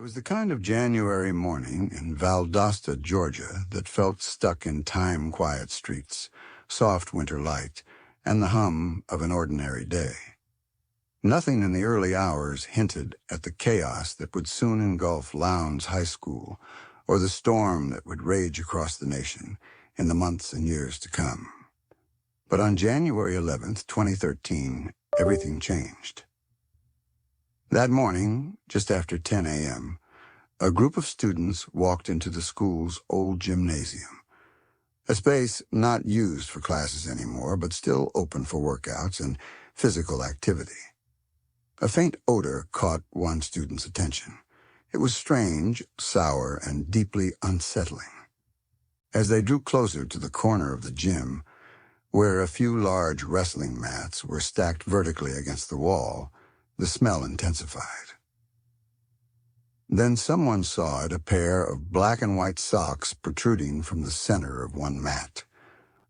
was the kind of January morning in Valdosta, Georgia, that felt stuck in time-quiet streets, soft winter light, and the hum of an ordinary day. Nothing in the early hours hinted at the chaos that would soon engulf Lowndes High School or the storm that would rage across the nation in the months and years to come. But on January 11th, 2013, everything changed. That morning, just after 10 a.m., a group of students walked into the school's old gymnasium, a space not used for classes anymore, but still open for workouts and physical activity. A faint odor caught one student's attention. It was strange, sour, and deeply unsettling. As they drew closer to the corner of the gym, where a few large wrestling mats were stacked vertically against the wall, the smell intensified. Then someone saw a pair of black and white socks protruding from the center of one mat.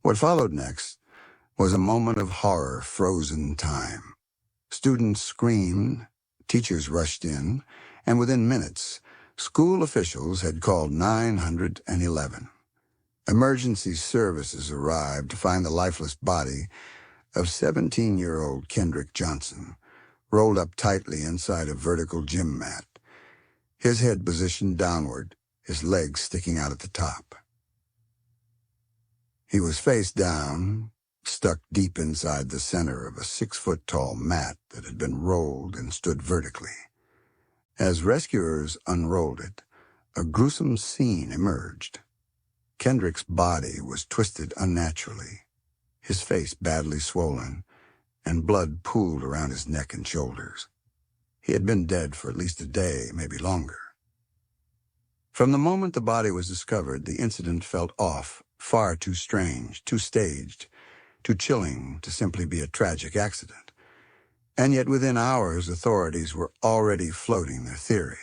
What followed next was a moment of horror frozen in time. Students screamed, teachers rushed in, and within minutes, school officials had called 911. Emergency services arrived to find the lifeless body of 17-year-old Kendrick Johnson, rolled up tightly inside a vertical gym mat, his head positioned downward, his legs sticking out at the top. He was face down, stuck deep inside the center of a 6-foot-tall mat that had been rolled and stood vertically. As rescuers unrolled it, a gruesome scene emerged. Kendrick's body was twisted unnaturally, his face badly swollen, and blood pooled around his neck and shoulders. He had been dead for at least a day, maybe longer. From the moment the body was discovered, the incident felt off, far too strange, too staged, too chilling to simply be a tragic accident. And yet within hours, authorities were already floating their theory.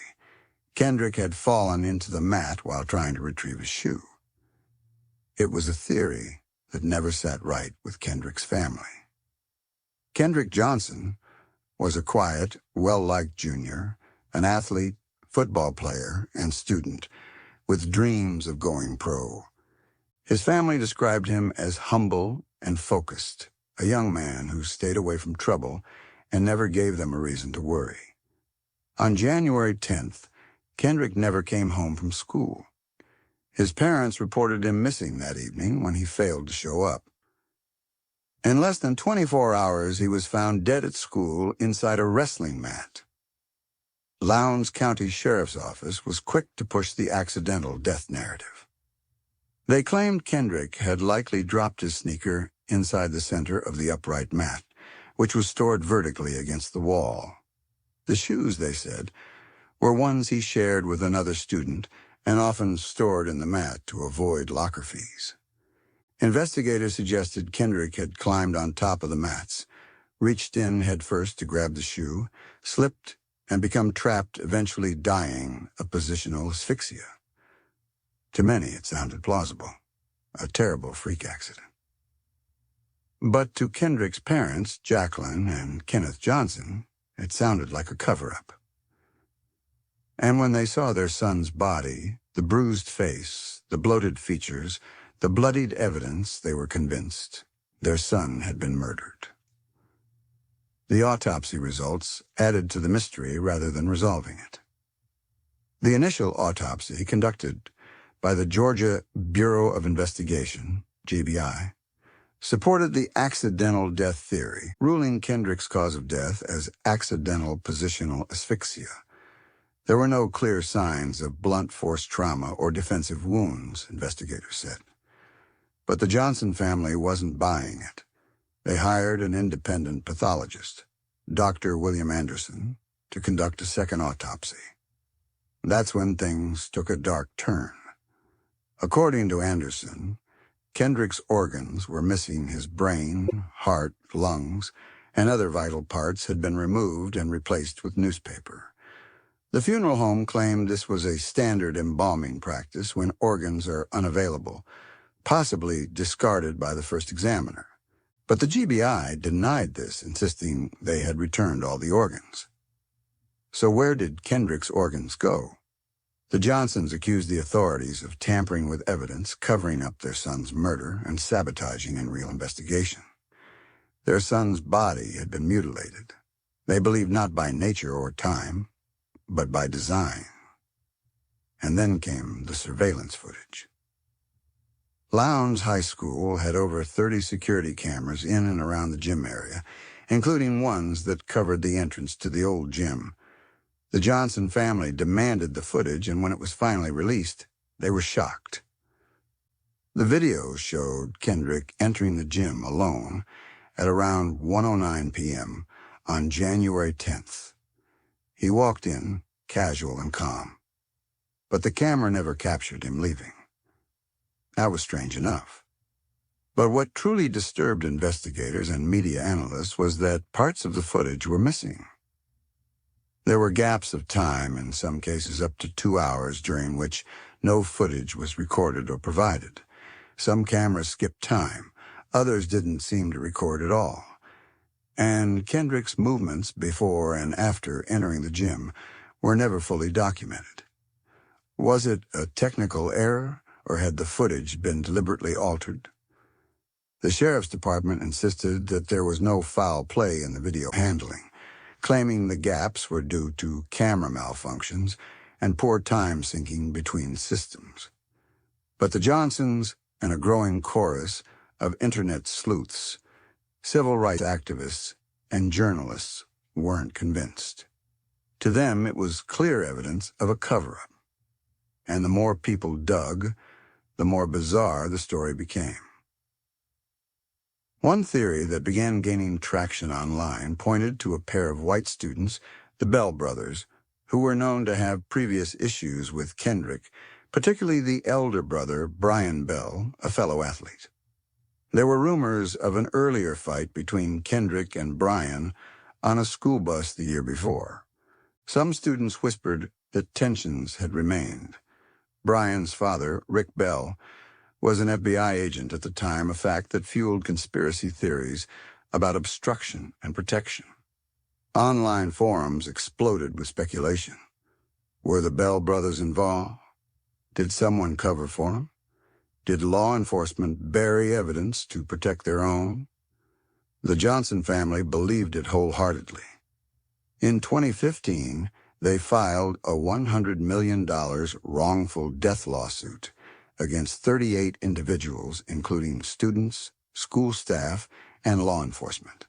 Kendrick had fallen into the mat while trying to retrieve his shoe. It was a theory that never sat right with Kendrick's family. Kendrick Johnson was a quiet, well-liked junior, an athlete, football player, and student, with dreams of going pro. His family described him as humble and focused, a young man who stayed away from trouble and never gave them a reason to worry. On January 10th, Kendrick never came home from school. His parents reported him missing that evening when he failed to show up. In less than 24 hours, he was found dead at school inside a wrestling mat. Lowndes County Sheriff's Office was quick to push the accidental death narrative. They claimed Kendrick had likely dropped his sneaker inside the center of the upright mat, which was stored vertically against the wall. The shoes, they said, were ones he shared with another student and often stored in the mat to avoid locker fees. Investigators suggested Kendrick had climbed on top of the mats, reached in headfirst to grab the shoe, slipped, and become trapped, eventually dying of positional asphyxia. To many, it sounded plausible, a terrible freak accident. But to Kendrick's parents, Jacqueline and Kenneth Johnson, it sounded like a cover-up. And when they saw their son's body, the bruised face, the bloated features, the bloodied evidence, they were convinced their son had been murdered. The autopsy results added to the mystery rather than resolving it. The initial autopsy, conducted by the Georgia Bureau of Investigation, GBI, supported the accidental death theory, ruling Kendrick's cause of death as accidental positional asphyxia. There were no clear signs of blunt force trauma or defensive wounds, investigators said. But the Johnson family wasn't buying it. They hired an independent pathologist, Dr. William Anderson, to conduct a second autopsy. That's when things took a dark turn. According to Anderson, Kendrick's organs were missing. His brain, heart, lungs, and other vital parts had been removed and replaced with newspaper. The funeral home claimed this was a standard embalming practice when organs are unavailable, possibly discarded by the first examiner. But the GBI denied this, insisting they had returned all the organs. So where did Kendrick's organs go? The Johnsons accused the authorities of tampering with evidence, covering up their son's murder, and sabotaging a real investigation. Their son's body had been mutilated. They believed not by nature or time, but by design. And then came the surveillance footage. Lowndes High School had over 30 security cameras in and around the gym area, including ones that covered the entrance to the old gym. The Johnson family demanded the footage, and when it was finally released, they were shocked. The video showed Kendrick entering the gym alone at around 1:09 p.m. on January 10th. He walked in, casual and calm, but the camera never captured him leaving. That was strange enough. But what truly disturbed investigators and media analysts was that parts of the footage were missing. There were gaps of time, in some cases up to 2 hours, during which no footage was recorded or provided. Some cameras skipped time, others didn't seem to record at all. And Kendrick's movements before and after entering the gym were never fully documented. Was it a technical error, or had the footage been deliberately altered? The sheriff's department insisted that there was no foul play in the video handling, claiming the gaps were due to camera malfunctions and poor time syncing between systems. But the Johnsons and a growing chorus of internet sleuths, civil rights activists, and journalists weren't convinced. To them, it was clear evidence of a cover-up. And the more people dug, the more bizarre the story became. One theory that began gaining traction online pointed to a pair of white students, the Bell brothers, who were known to have previous issues with Kendrick, particularly the elder brother, Brian Bell, a fellow athlete. There were rumors of an earlier fight between Kendrick and Brian on a school bus the year before. Some students whispered that tensions had remained. Brian's father, Rick Bell, was an FBI agent at the time, a fact that fueled conspiracy theories about obstruction and protection. Online forums exploded with speculation. Were the Bell brothers involved? Did someone cover for them? Did law enforcement bury evidence to protect their own? The Johnson family believed it wholeheartedly. In 2015, they filed a $100 million wrongful death lawsuit against 38 individuals, including students, school staff, and law enforcement.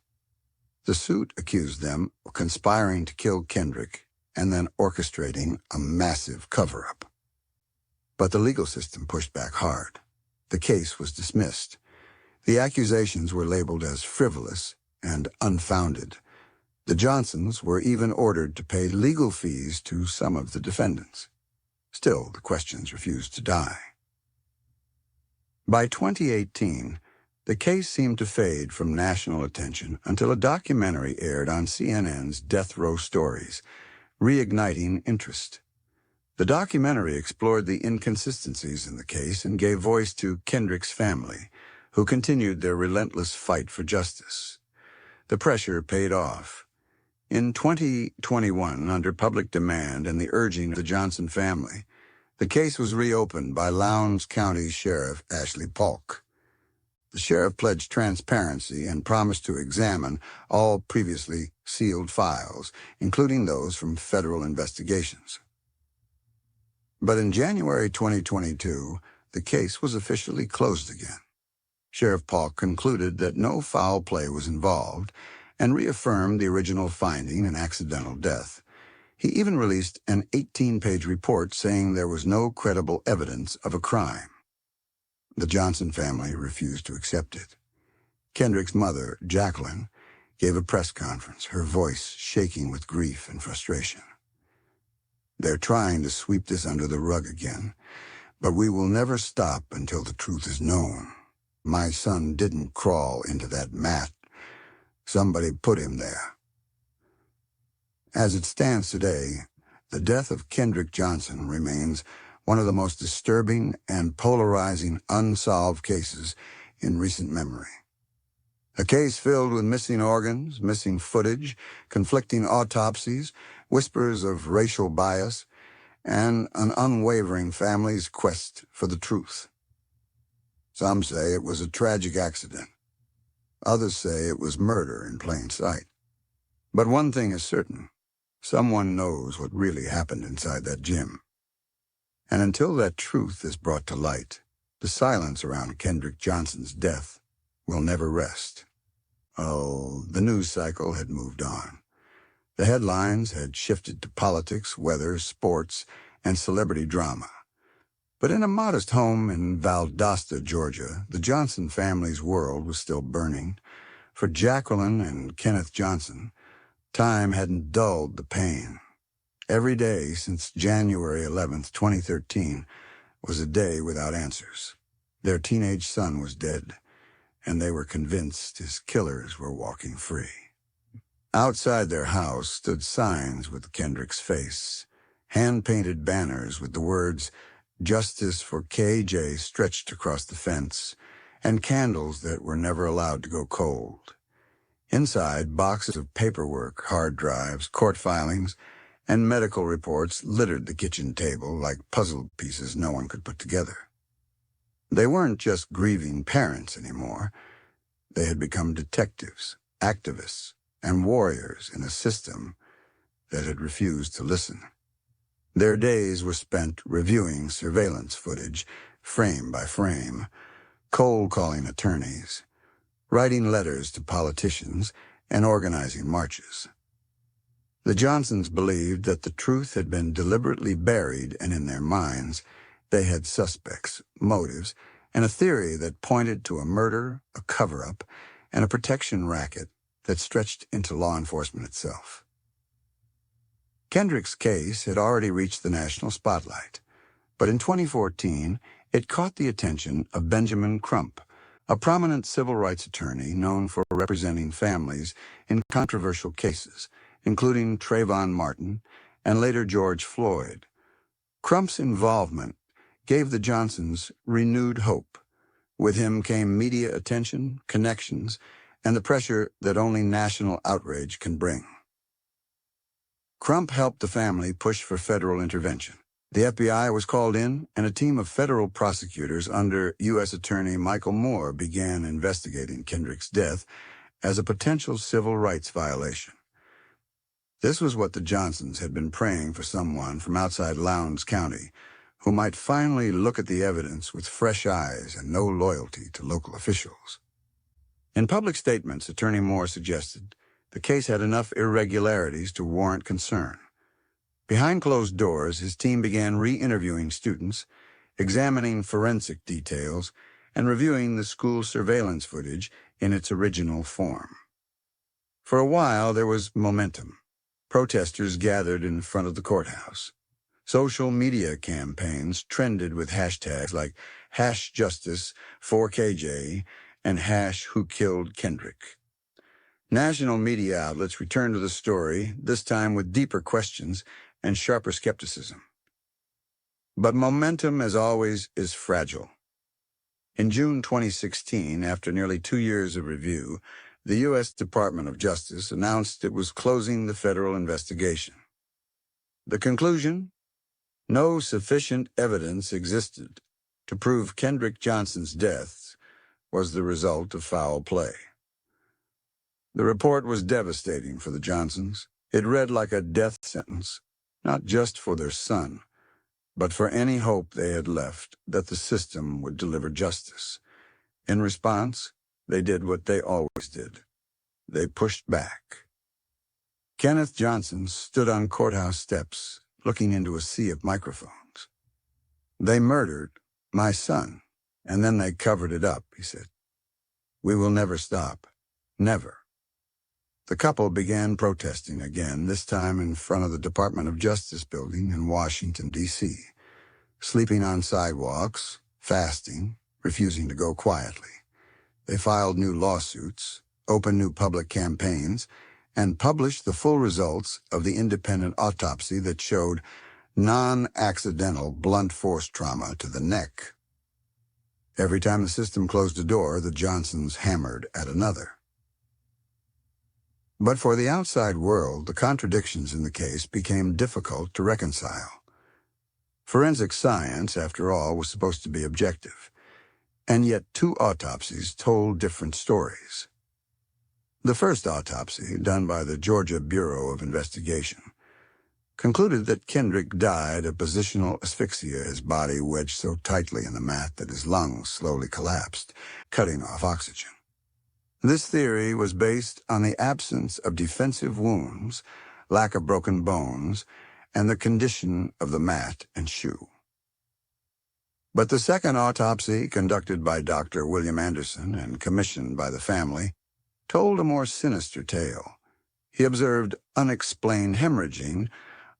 The suit accused them of conspiring to kill Kendrick and then orchestrating a massive cover-up. But the legal system pushed back hard. The case was dismissed. The accusations were labeled as frivolous and unfounded. The Johnsons were even ordered to pay legal fees to some of the defendants. Still, the questions refused to die. By 2018, the case seemed to fade from national attention until a documentary aired on CNN's Death Row Stories, reigniting interest. The documentary explored the inconsistencies in the case and gave voice to Kendrick's family, who continued their relentless fight for justice. The pressure paid off. In 2021, under public demand and the urging of the Johnson family, the case was reopened by Lowndes County Sheriff Ashley Polk. The sheriff pledged transparency and promised to examine all previously sealed files, including those from federal investigations. But in January 2022, the case was officially closed again. Sheriff Polk concluded that no foul play was involved and reaffirmed the original finding, an accidental death. He even released an 18-page report saying there was no credible evidence of a crime. The Johnson family refused to accept it. Kendrick's mother, Jacqueline, gave a press conference, her voice shaking with grief and frustration. "They're trying to sweep this under the rug again, but we will never stop until the truth is known. My son didn't crawl into that mat. Somebody put him there." As it stands today, the death of Kendrick Johnson remains one of the most disturbing and polarizing unsolved cases in recent memory. A case filled with missing organs, missing footage, conflicting autopsies, whispers of racial bias, and an unwavering family's quest for the truth. Some say it was a tragic accident. Others say it was murder in plain sight. But one thing is certain. Someone knows what really happened inside that gym. And until that truth is brought to light, the silence around Kendrick Johnson's death will never rest. Oh, the news cycle had moved on. The headlines had shifted to politics, weather, sports, and celebrity drama. But in a modest home in Valdosta, Georgia, the Johnson family's world was still burning. For Jacqueline and Kenneth Johnson, time hadn't dulled the pain. Every day since January 11th, 2013, was a day without answers. Their teenage son was dead, and they were convinced his killers were walking free. Outside their house stood signs with Kendrick's face, hand-painted banners with the words, "Justice for KJ" stretched across the fence, and candles that were never allowed to go cold. Inside, boxes of paperwork, hard drives, court filings, and medical reports littered the kitchen table like puzzle pieces no one could put together. They weren't just grieving parents anymore. They had become detectives, activists, and warriors in a system that had refused to listen. Their days were spent reviewing surveillance footage, frame by frame, cold-calling attorneys, writing letters to politicians, and organizing marches. The Johnsons believed that the truth had been deliberately buried, and in their minds, they had suspects, motives, and a theory that pointed to a murder, a cover-up, and a protection racket that stretched into law enforcement itself. Kendrick's case had already reached the national spotlight, but in 2014, it caught the attention of Benjamin Crump, a prominent civil rights attorney known for representing families in controversial cases, including Trayvon Martin and later George Floyd. Crump's involvement gave the Johnsons renewed hope. With him came media attention, connections, and the pressure that only national outrage can bring. Crump helped the family push for federal intervention. The FBI was called in, and a team of federal prosecutors under U.S. Attorney Michael Moore began investigating Kendrick's death as a potential civil rights violation. This was what the Johnsons had been praying for: someone from outside Lowndes County who might finally look at the evidence with fresh eyes and no loyalty to local officials. In public statements, Attorney Moore suggested the case had enough irregularities to warrant concern. Behind closed doors, his team began re-interviewing students, examining forensic details, and reviewing the school surveillance footage in its original form. For a while, there was momentum. Protesters gathered in front of the courthouse. Social media campaigns trended with hashtags like #JusticeForKJ and #WhoKilledKendrick. National media outlets returned to the story, this time with deeper questions and sharper skepticism. But momentum, as always, is fragile. In June 2016, after nearly 2 years of review, the U.S. Department of Justice announced it was closing the federal investigation. The conclusion? No sufficient evidence existed to prove Kendrick Johnson's death was the result of foul play. The report was devastating for the Johnsons. It read like a death sentence, not just for their son, but for any hope they had left that the system would deliver justice. In response, they did what they always did. They pushed back. Kenneth Johnson stood on courthouse steps, looking into a sea of microphones. "They murdered my son, and then they covered it up," he said. "We will never stop. Never." The couple began protesting again, this time in front of the Department of Justice building in Washington, D.C., sleeping on sidewalks, fasting, refusing to go quietly. They filed new lawsuits, opened new public campaigns, and published the full results of the independent autopsy that showed non-accidental blunt force trauma to the neck. Every time the system closed a door, the Johnsons hammered at another. But for the outside world, the contradictions in the case became difficult to reconcile. Forensic science, after all, was supposed to be objective, and yet two autopsies told different stories. The first autopsy, done by the Georgia Bureau of Investigation, concluded that Kendrick died of positional asphyxia, his body wedged so tightly in the mat that his lungs slowly collapsed, cutting off oxygen. This theory was based on the absence of defensive wounds, lack of broken bones, and the condition of the mat and shoe. But the second autopsy, conducted by Dr. William Anderson and commissioned by the family, told a more sinister tale. He observed unexplained hemorrhaging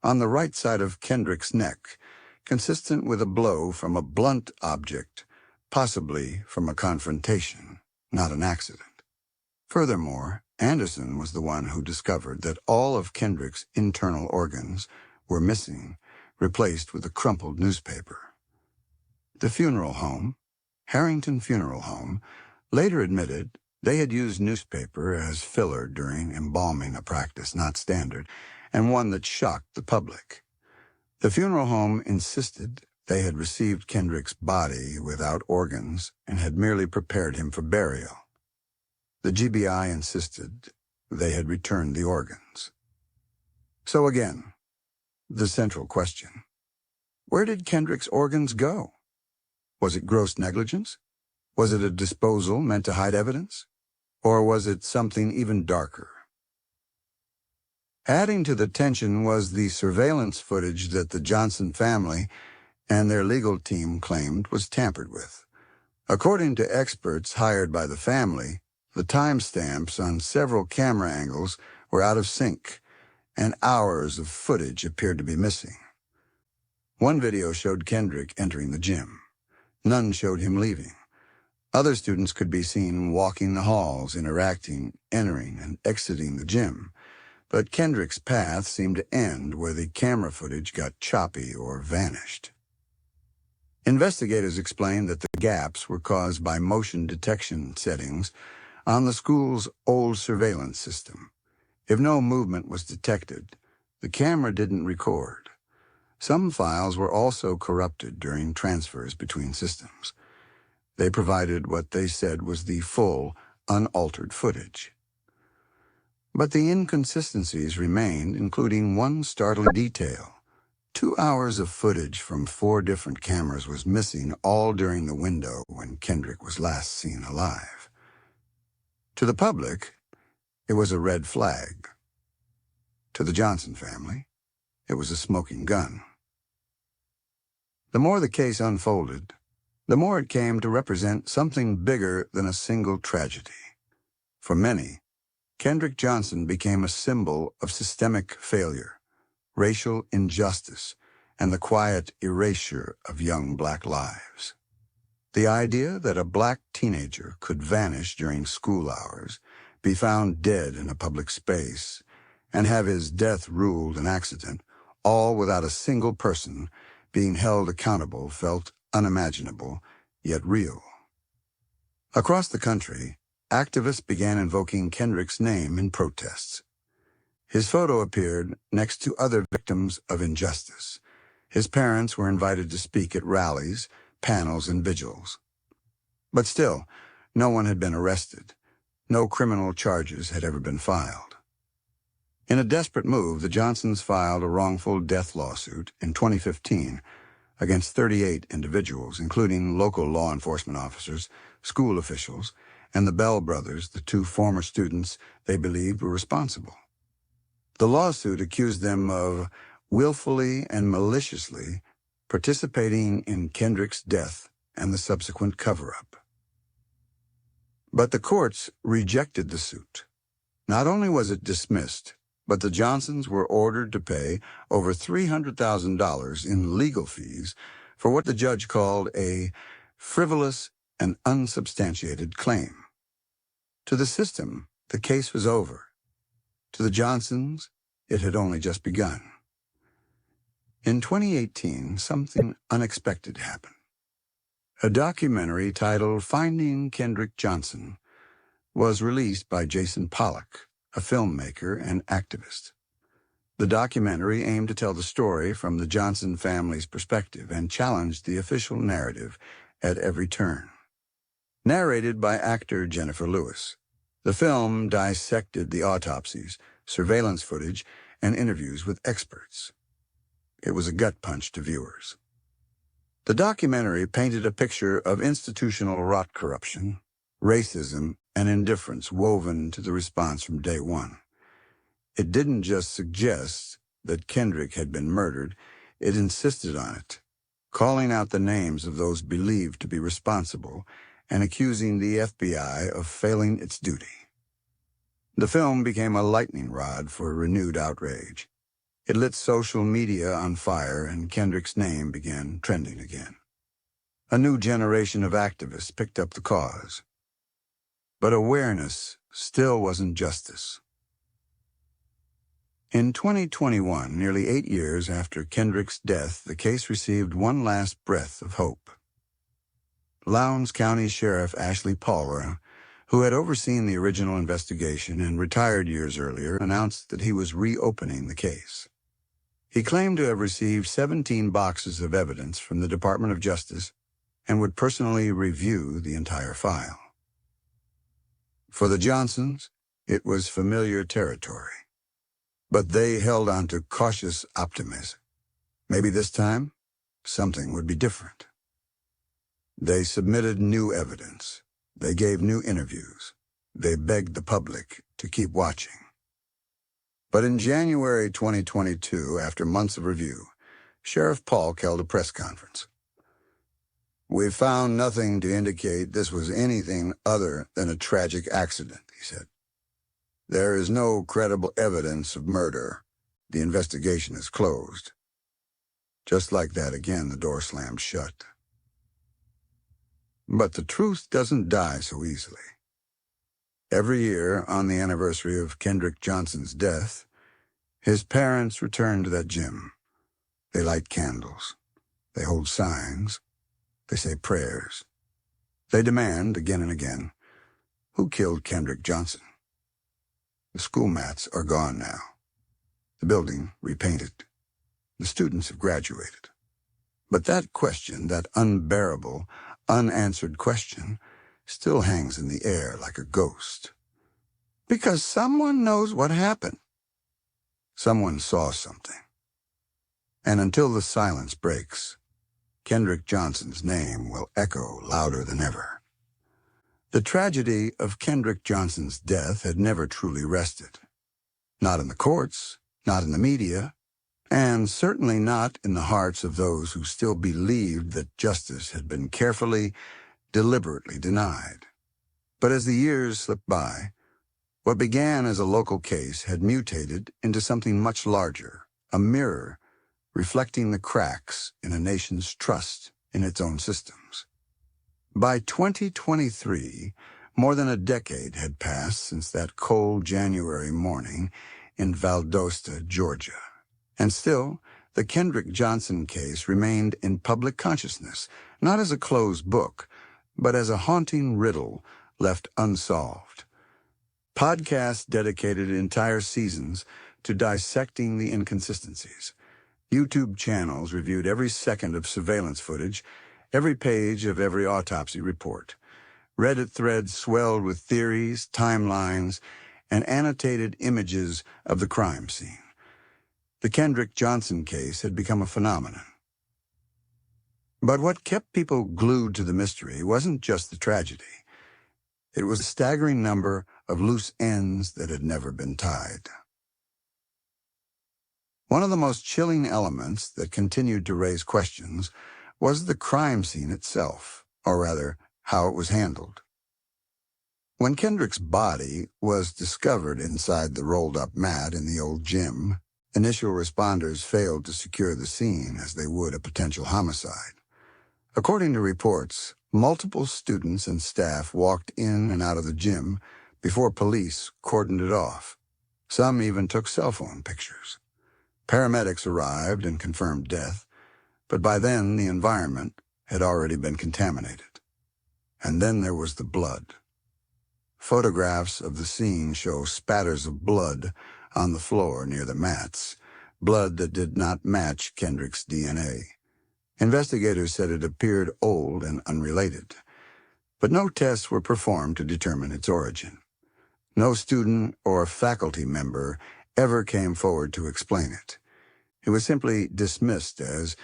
on the right side of Kendrick's neck, consistent with a blow from a blunt object, possibly from a confrontation, not an accident. Furthermore, Anderson was the one who discovered that all of Kendrick's internal organs were missing, replaced with a crumpled newspaper. The funeral home, Harrington Funeral Home, later admitted they had used newspaper as filler during embalming, a practice not standard, and one that shocked the public. The funeral home insisted they had received Kendrick's body without organs and had merely prepared him for burial. The GBI insisted they had returned the organs. So again, the central question: where did Kendrick's organs go? Was it gross negligence? Was it a disposal meant to hide evidence? Or was it something even darker? Adding to the tension was the surveillance footage that the Johnson family and their legal team claimed was tampered with. According to experts hired by the family, the timestamps on several camera angles were out of sync, and hours of footage appeared to be missing. One video showed Kendrick entering the gym. None showed him leaving. Other students could be seen walking the halls, interacting, entering, and exiting the gym. But Kendrick's path seemed to end where the camera footage got choppy or vanished. Investigators explained that the gaps were caused by motion detection settings on the school's old surveillance system. If no movement was detected, the camera didn't record. Some files were also corrupted during transfers between systems. They provided what they said was the full, unaltered footage. But the inconsistencies remained, including one startling detail. 2 hours of footage from 4 different cameras was missing, all during the window when Kendrick was last seen alive. To the public, it was a red flag. To the Johnson family, it was a smoking gun. The more the case unfolded, the more it came to represent something bigger than a single tragedy. For many, Kendrick Johnson became a symbol of systemic failure, racial injustice, and the quiet erasure of young black lives. The idea that a black teenager could vanish during school hours, be found dead in a public space, and have his death ruled an accident, all without a single person being held accountable, felt unimaginable, yet real. Across the country, activists began invoking Kendrick's name in protests. His photo appeared next to other victims of injustice. His parents were invited to speak at rallies, panels, and vigils. But still, no one had been arrested. No criminal charges had ever been filed. In a desperate move, the Johnsons filed a wrongful death lawsuit in 2015 against 38 individuals, including local law enforcement officers, school officials, and the Bell brothers, the 2 former students they believed were responsible. The lawsuit accused them of willfully and maliciously participating in Kendrick's death and the subsequent cover-up. But the courts rejected the suit. Not only was it dismissed, but the Johnsons were ordered to pay over $300,000 in legal fees for what the judge called a frivolous and unsubstantiated claim. To the system, the case was over. To the Johnsons, it had only just begun. In 2018, something unexpected happened. A documentary titled Finding Kendrick Johnson was released by Jason Pollock, a filmmaker and activist. The documentary aimed to tell the story from the Johnson family's perspective and challenged the official narrative at every turn. Narrated by actor Jennifer Lewis, the film dissected the autopsies, surveillance footage, and interviews with experts. It was a gut punch to viewers. The documentary painted a picture of institutional rot corruption, racism, and indifference woven into the response from day one. It didn't just suggest that Kendrick had been murdered, it insisted on it, calling out the names of those believed to be responsible and accusing the FBI of failing its duty. The film became a lightning rod for renewed outrage. It lit social media on fire, and Kendrick's name began trending again. A new generation of activists picked up the cause. But awareness still wasn't justice. In 2021, nearly 8 years after Kendrick's death, the case received one last breath of hope. Lowndes County Sheriff Ashley Palmer, who had overseen the original investigation and retired years earlier, announced that he was reopening the case. He claimed to have received 17 boxes of evidence from the Department of Justice and would personally review the entire file. For the Johnsons, it was familiar territory. But they held on to cautious optimism. Maybe this time, something would be different. They submitted new evidence. They gave new interviews. They begged the public to keep watching. But in January 2022, after months of review, Sheriff Polk held a press conference. "We found nothing to indicate this was anything other than a tragic accident," he said. "There is no credible evidence of murder. The investigation is closed." Just like that, again, the door slammed shut. But the truth doesn't die so easily. Every year, on the anniversary of Kendrick Johnson's death, his parents return to that gym. They light candles. They hold signs. They say prayers. They demand, again and again, who killed Kendrick Johnson? The school mats are gone now. The building repainted. The students have graduated. But that question, that unbearable, unanswered question, still hangs in the air like a ghost. Because someone knows what happened. Someone saw something. And until the silence breaks, Kendrick Johnson's name will echo louder than ever. The tragedy of Kendrick Johnson's death had never truly rested. Not in the courts, not in the media, and certainly not in the hearts of those who still believed that justice had been carefully, deliberately denied. But as the years slipped by, what began as a local case had mutated into something much larger, a mirror reflecting the cracks in a nation's trust in its own systems. By 2023, more than a decade had passed since that cold January morning in Valdosta, Georgia. And still, the Kendrick Johnson case remained in public consciousness, not as a closed book, but as a haunting riddle left unsolved. Podcasts dedicated entire seasons to dissecting the inconsistencies. YouTube channels reviewed every second of surveillance footage, every page of every autopsy report. Reddit threads swelled with theories, timelines, and annotated images of the crime scene. The Kendrick Johnson case had become a phenomenon. But what kept people glued to the mystery wasn't just the tragedy. It was a staggering number of loose ends that had never been tied. One of the most chilling elements that continued to raise questions was the crime scene itself, or rather, how it was handled. When Kendrick's body was discovered inside the rolled-up mat in the old gym, initial responders failed to secure the scene as they would a potential homicide. According to reports, multiple students and staff walked in and out of the gym before police cordoned it off. Some even took cell phone pictures. Paramedics arrived and confirmed death, but by then the environment had already been contaminated. And then there was the blood. Photographs of the scene show spatters of blood on the floor near the mats, blood that did not match Kendrick's DNA. Investigators said it appeared old and unrelated, but no tests were performed to determine its origin. No student or faculty member ever came forward to explain it. It was simply dismissed as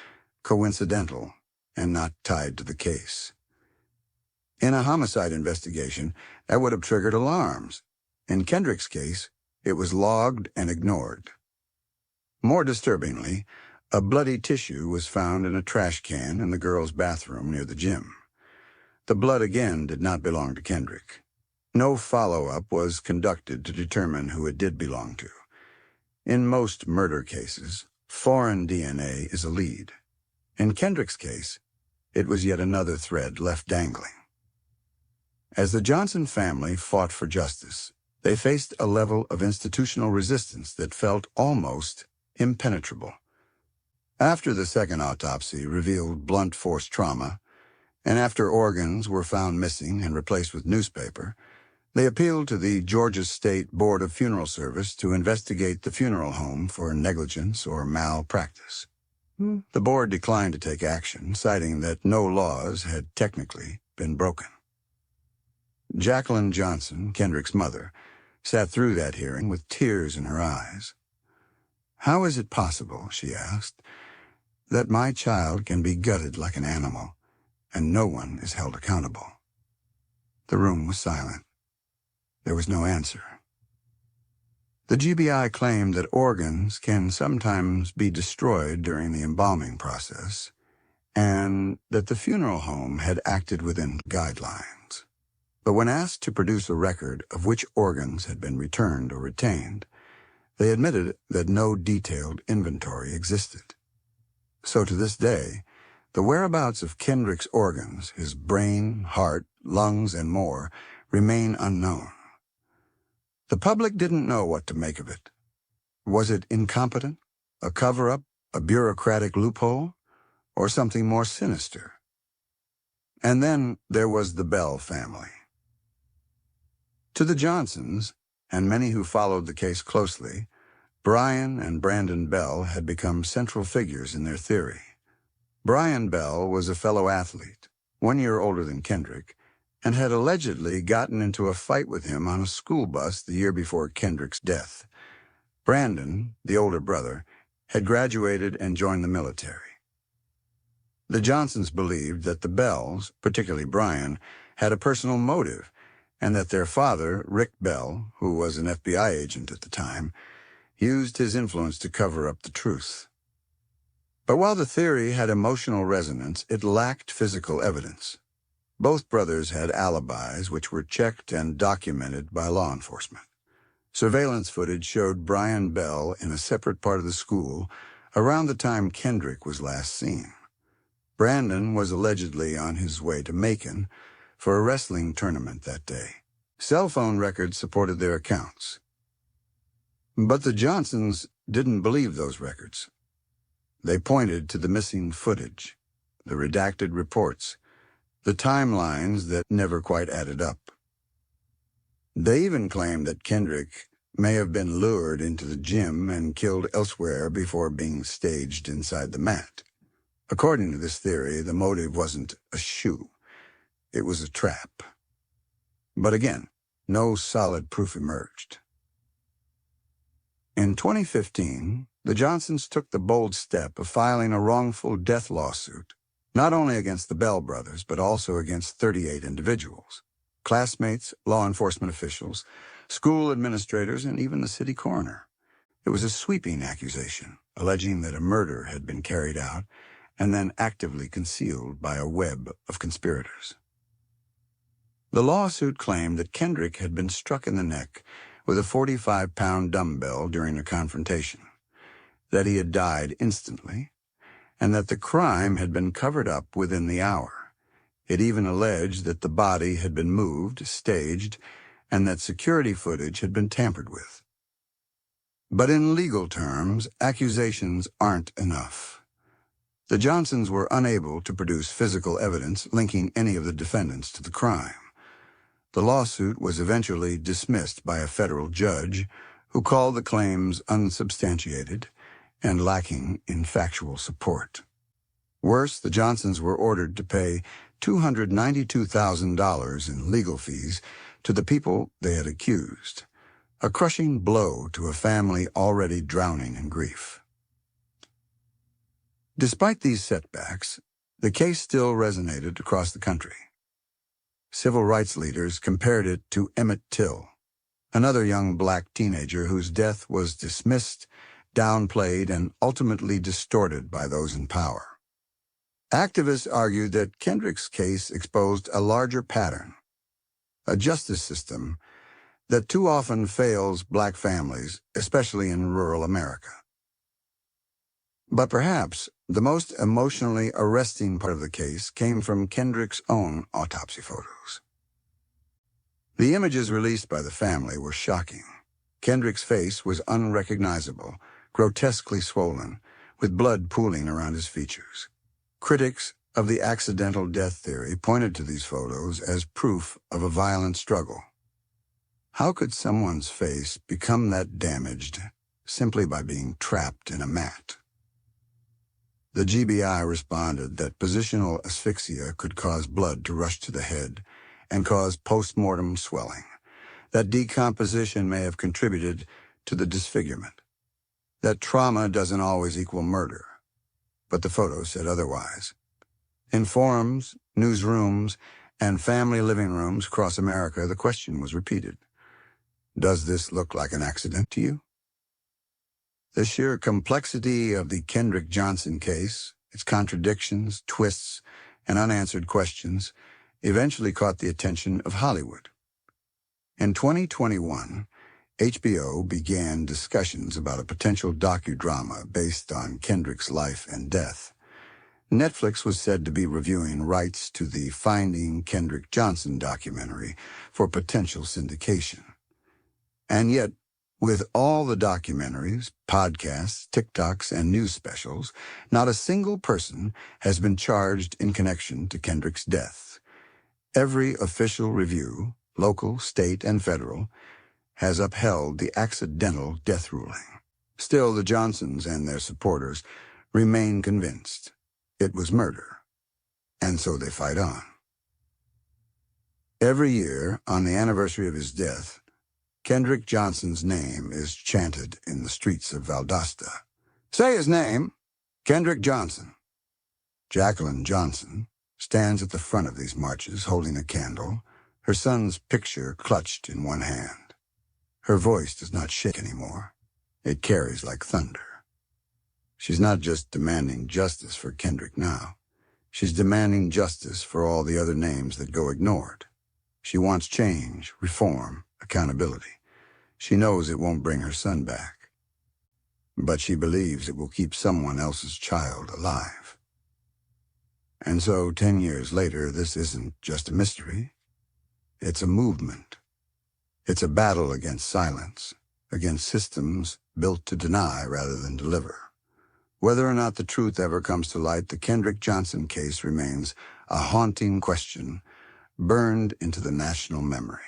coincidental and not tied to the case. In a homicide investigation, that would have triggered alarms. In Kendrick's case, it was logged and ignored. More disturbingly, a bloody tissue was found in a trash can in the girls' bathroom near the gym. The blood again did not belong to Kendrick. No follow-up was conducted to determine who it did belong to. In most murder cases, foreign DNA is a lead. In Kendrick's case, it was yet another thread left dangling. As the Johnson family fought for justice, they faced a level of institutional resistance that felt almost impenetrable. After the second autopsy revealed blunt force trauma, and after organs were found missing and replaced with newspaper, they appealed to the Georgia State Board of Funeral Service to investigate the funeral home for negligence or malpractice. The board declined to take action, citing that no laws had technically been broken. Jacqueline Johnson, Kendrick's mother, sat through that hearing with tears in her eyes. "How is it possible," she asked, "that my child can be gutted like an animal, and no one is held accountable?" The room was silent. There was no answer. The GBI claimed that organs can sometimes be destroyed during the embalming process, and that the funeral home had acted within guidelines. But when asked to produce a record of which organs had been returned or retained, they admitted that no detailed inventory existed. So to this day, the whereabouts of Kendrick's organs, his brain, heart, lungs, and more, remain unknown. The public didn't know what to make of it. Was it incompetent, a cover-up, a bureaucratic loophole, or something more sinister? And then there was the Bell family. To the Johnsons, and many who followed the case closely, Brian and Brandon Bell had become central figures in their theory. Brian Bell was a fellow athlete, 1 year older than Kendrick, and had allegedly gotten into a fight with him on a school bus the year before Kendrick's death. Brandon, the older brother, had graduated and joined the military. The Johnsons believed that the Bells, particularly Brian, had a personal motive, and that their father, Rick Bell, who was an FBI agent at the time, used his influence to cover up the truth. But while the theory had emotional resonance, it lacked physical evidence. Both brothers had alibis which were checked and documented by law enforcement. Surveillance footage showed Brian Bell in a separate part of the school around the time Kendrick was last seen. Brandon was allegedly on his way to Macon for a wrestling tournament that day. Cell phone records supported their accounts. But the Johnsons didn't believe those records. They pointed to the missing footage, the redacted reports, the timelines that never quite added up. They even claimed that Kendrick may have been lured into the gym and killed elsewhere before being staged inside the mat. According to this theory, the motive wasn't a shoe. It was a trap. But again, no solid proof emerged. In 2015, the Johnsons took the bold step of filing a wrongful death lawsuit, not only against the Bell brothers, but also against 38 individuals, classmates, law enforcement officials, school administrators, and even the city coroner. It was a sweeping accusation, alleging that a murder had been carried out and then actively concealed by a web of conspirators. The lawsuit claimed that Kendrick had been struck in the neck with a 45-pound dumbbell during a confrontation, that he had died instantly, and that the crime had been covered up within the hour. It even alleged that the body had been moved, staged, and that security footage had been tampered with. But in legal terms, accusations aren't enough. The Johnsons were unable to produce physical evidence linking any of the defendants to the crime. The lawsuit was eventually dismissed by a federal judge who called the claims unsubstantiated and lacking in factual support. Worse, the Johnsons were ordered to pay $292,000 in legal fees to the people they had accused, a crushing blow to a family already drowning in grief. Despite these setbacks, the case still resonated across the country. Civil rights leaders compared it to Emmett Till, another young black teenager whose death was dismissed, downplayed, and ultimately distorted by those in power. Activists argued that Kendrick's case exposed a larger pattern, a justice system that too often fails black families, especially in rural America. But perhaps the most emotionally arresting part of the case came from Kendrick's own autopsy photos. The images released by the family were shocking. Kendrick's face was unrecognizable, grotesquely swollen, with blood pooling around his features. Critics of the accidental death theory pointed to these photos as proof of a violent struggle. How could someone's face become that damaged simply by being trapped in a mat? The GBI responded that positional asphyxia could cause blood to rush to the head and cause post-mortem swelling, that decomposition may have contributed to the disfigurement, that trauma doesn't always equal murder. But the photos said otherwise. In forums, newsrooms, and family living rooms across America, the question was repeated. Does this look like an accident to you? The sheer complexity of the Kendrick Johnson case, its contradictions, twists, and unanswered questions, eventually caught the attention of Hollywood. In 2021, HBO began discussions about a potential docudrama based on Kendrick's life and death. Netflix was said to be reviewing rights to the Finding Kendrick Johnson documentary for potential syndication. And yet, with all the documentaries, podcasts, TikToks, and news specials, not a single person has been charged in connection to Kendrick's death. Every official review, local, state, and federal, has upheld the accidental death ruling. Still, the Johnsons and their supporters remain convinced it was murder, and so they fight on. Every year, on the anniversary of his death, Kendrick Johnson's name is chanted in the streets of Valdosta. Say his name, Kendrick Johnson. Jacqueline Johnson stands at the front of these marches holding a candle, her son's picture clutched in one hand. Her voice does not shake anymore. It carries like thunder. She's not just demanding justice for Kendrick now. She's demanding justice for all the other names that go ignored. She wants change, reform, accountability. She knows it won't bring her son back, but she believes it will keep someone else's child alive. And so, 10 years later, this isn't just a mystery. It's a movement. It's a battle against silence, against systems built to deny rather than deliver. Whether or not the truth ever comes to light, the Kendrick Johnson case remains a haunting question burned into the national memory.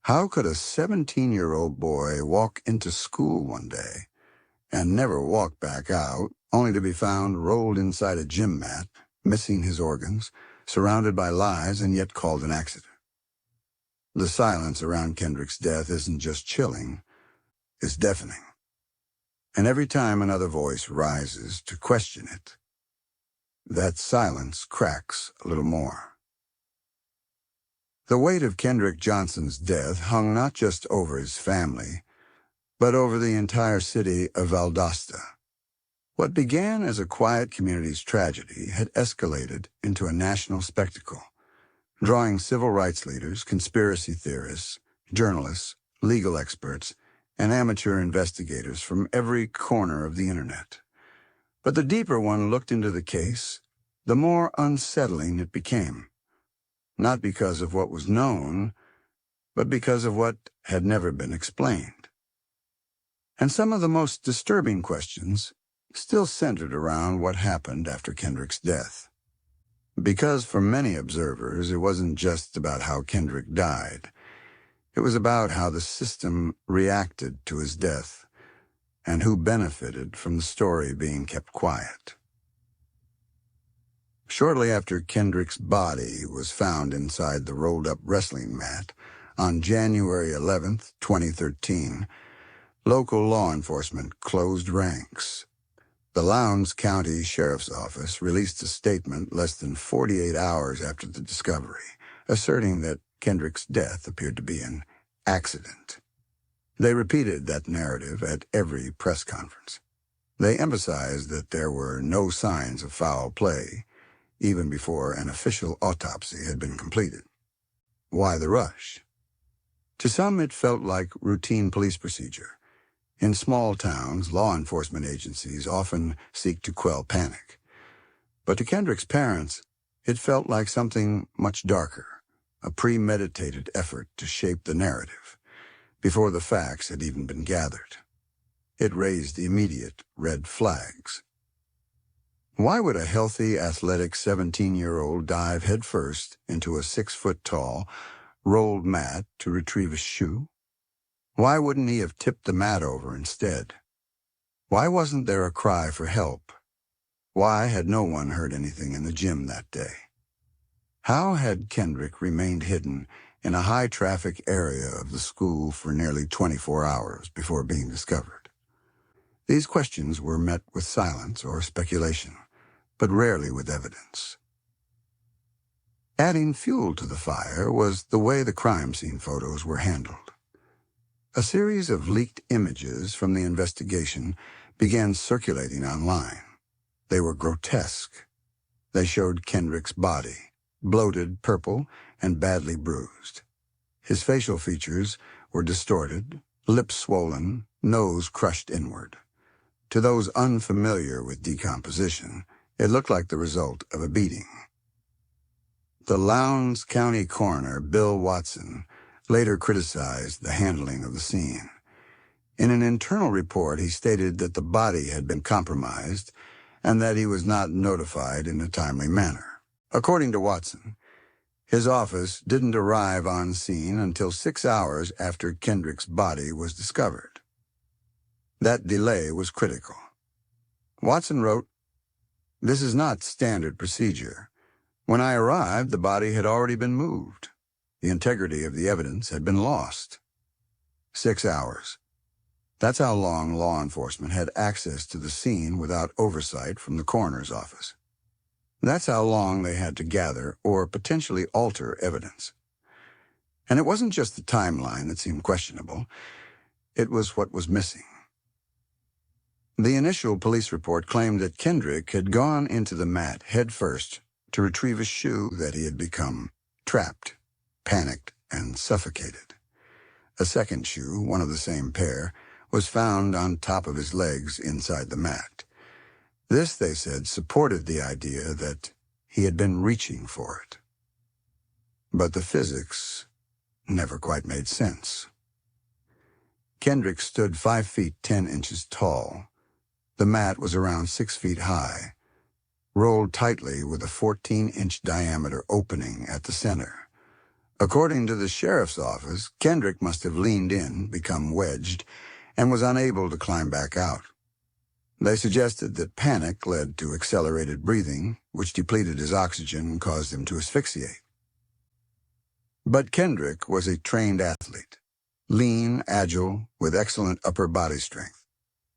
How could a 17-year-old boy walk into school one day and never walk back out, only to be found rolled inside a gym mat, missing his organs, surrounded by lies, and yet called an accident? The silence around Kendrick's death isn't just chilling, it's deafening. And every time another voice rises to question it, that silence cracks a little more. The weight of Kendrick Johnson's death hung not just over his family, but over the entire city of Valdosta. What began as a quiet community's tragedy had escalated into a national spectacle, drawing civil rights leaders, conspiracy theorists, journalists, legal experts, and amateur investigators from every corner of the internet. But the deeper one looked into the case, the more unsettling it became. Not because of what was known, but because of what had never been explained. And some of the most disturbing questions still centered around what happened after Kendrick's death. Because for many observers, it wasn't just about how Kendrick died. It was about how the system reacted to his death, and who benefited from the story being kept quiet. Shortly after Kendrick's body was found inside the rolled-up wrestling mat on January 11th, 2013, local law enforcement closed ranks. The Lowndes County Sheriff's Office released a statement less than 48 hours after the discovery, asserting that Kendrick's death appeared to be an accident. They repeated that narrative at every press conference. They emphasized that there were no signs of foul play, even before an official autopsy had been completed. Why the rush? To some, it felt like routine police procedure. In small towns, law enforcement agencies often seek to quell panic. But to Kendrick's parents, it felt like something much darker, a premeditated effort to shape the narrative, before the facts had even been gathered. It raised immediate red flags. Why would a healthy, athletic 17-year-old dive headfirst into a 6-foot-tall, rolled mat to retrieve a shoe? Why wouldn't he have tipped the mat over instead? Why wasn't there a cry for help? Why had no one heard anything in the gym that day? How had Kendrick remained hidden in a high-traffic area of the school for nearly 24 hours before being discovered? These questions were met with silence or speculation, but rarely with evidence. Adding fuel to the fire was the way the crime scene photos were handled. A series of leaked images from the investigation began circulating online. They were grotesque. They showed Kendrick's body, bloated, purple, and badly bruised. His facial features were distorted, lips swollen, nose crushed inward. To those unfamiliar with decomposition, it looked like the result of a beating. The Lowndes County coroner, Bill Watson, later criticized the handling of the scene. In an internal report, he stated that the body had been compromised and that he was not notified in a timely manner. According to Watson, his office didn't arrive on scene until 6 hours after Kendrick's body was discovered. That delay was critical. Watson wrote, "This is not standard procedure. When I arrived, the body had already been moved. The integrity of the evidence had been lost." 6 hours. That's how long law enforcement had access to the scene without oversight from the coroner's office. That's how long they had to gather or potentially alter evidence. And it wasn't just the timeline that seemed questionable. It was what was missing. The initial police report claimed that Kendrick had gone into the mat headfirst to retrieve a shoe that he had become trapped, panicked, and suffocated. A second shoe, one of the same pair, was found on top of his legs inside the mat. This, they said, supported the idea that he had been reaching for it. But the physics never quite made sense. Kendrick stood 5 feet 10 inches tall. The mat was around 6 feet high, rolled tightly with a 14-inch diameter opening at the center. According to the sheriff's office, Kendrick must have leaned in, become wedged, and was unable to climb back out. They suggested that panic led to accelerated breathing, which depleted his oxygen and caused him to asphyxiate. But Kendrick was a trained athlete, lean, agile, with excellent upper body strength.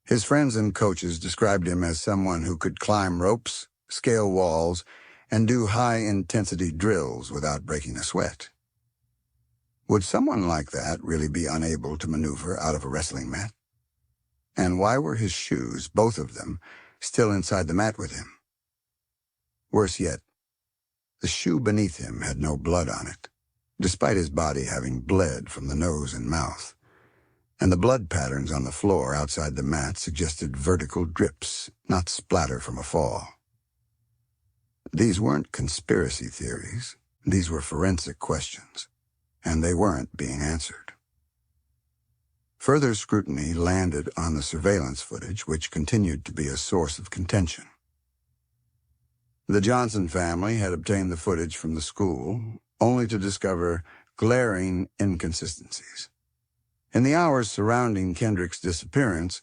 His friends and coaches described him as someone who could climb ropes, scale walls, and do high-intensity drills without breaking a sweat. Would someone like that really be unable to maneuver out of a wrestling mat? And why were his shoes, both of them, still inside the mat with him? Worse yet, the shoe beneath him had no blood on it, despite his body having bled from the nose and mouth. And the blood patterns on the floor outside the mat suggested vertical drips, not splatter from a fall. These weren't conspiracy theories. These were forensic questions, and they weren't being answered. Further scrutiny landed on the surveillance footage, which continued to be a source of contention. The Johnson family had obtained the footage from the school, only to discover glaring inconsistencies. In the hours surrounding Kendrick's disappearance,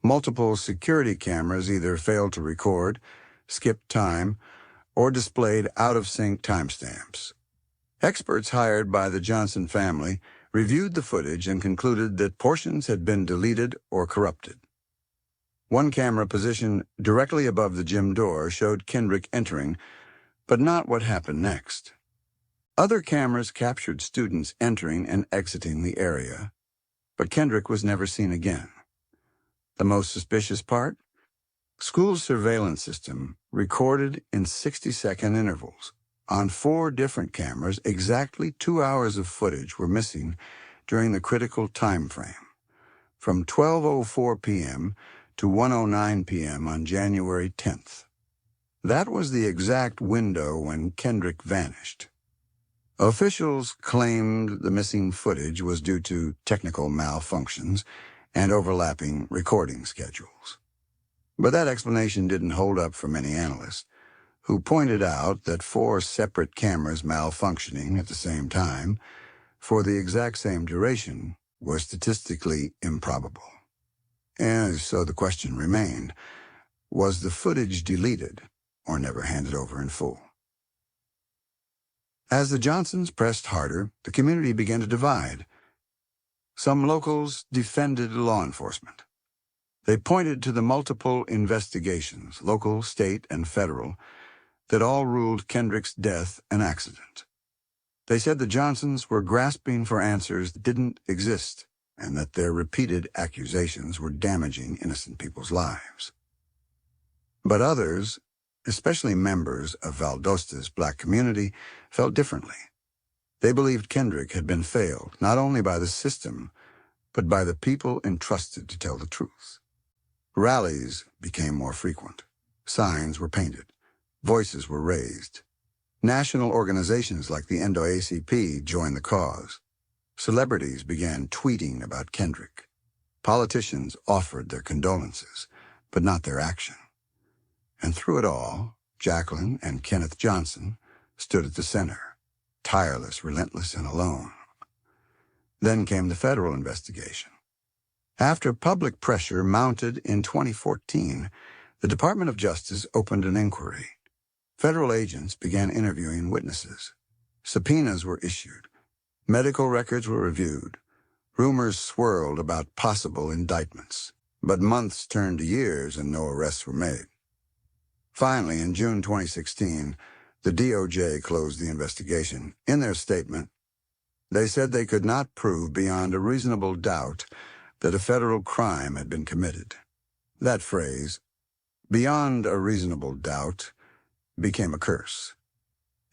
Multiple security cameras either failed to record, skipped time, or displayed out-of-sync timestamps. Experts hired by the Johnson family reviewed the footage and concluded that portions had been deleted or corrupted. One camera positioned directly above the gym door showed Kendrick entering, but not what happened next. Other cameras captured students entering and exiting the area, but Kendrick was never seen again. The most suspicious part? School's surveillance system recorded in 60-second intervals. On 4 different cameras, exactly 2 hours of footage were missing during the critical time frame, from 12:04 p.m. to 1:09 p.m. on January 10th. That was the exact window when Kendrick vanished. Officials claimed the missing footage was due to technical malfunctions and overlapping recording schedules. But that explanation didn't hold up for many analysts, who pointed out that 4 separate cameras malfunctioning at the same time for the exact same duration was statistically improbable. And so the question remained, was the footage deleted or never handed over in full? As the Johnsons pressed harder, the community began to divide. Some locals defended law enforcement. They pointed to the multiple investigations, local, state, and federal, that all ruled Kendrick's death an accident. They said the Johnsons were grasping for answers that didn't exist, and that their repeated accusations were damaging innocent people's lives. But others, especially members of Valdosta's black community, felt differently. They believed Kendrick had been failed, not only by the system, but by the people entrusted to tell the truth. Rallies became more frequent. Signs were painted. Voices were raised. National organizations like the NAACP joined the cause. Celebrities began tweeting about Kendrick. Politicians offered their condolences, but not their action. And through it all, Jacqueline and Kenneth Johnson stood at the center, tireless, relentless, and alone. Then came the federal investigation. After public pressure mounted in 2014, the Department of Justice opened an inquiry. Federal agents began interviewing witnesses. Subpoenas were issued. Medical records were reviewed. Rumors swirled about possible indictments. But months turned to years and no arrests were made. Finally, in June 2016, the DOJ closed the investigation. In their statement, they said they could not prove beyond a reasonable doubt that a federal crime had been committed. That phrase, beyond a reasonable doubt, became a curse.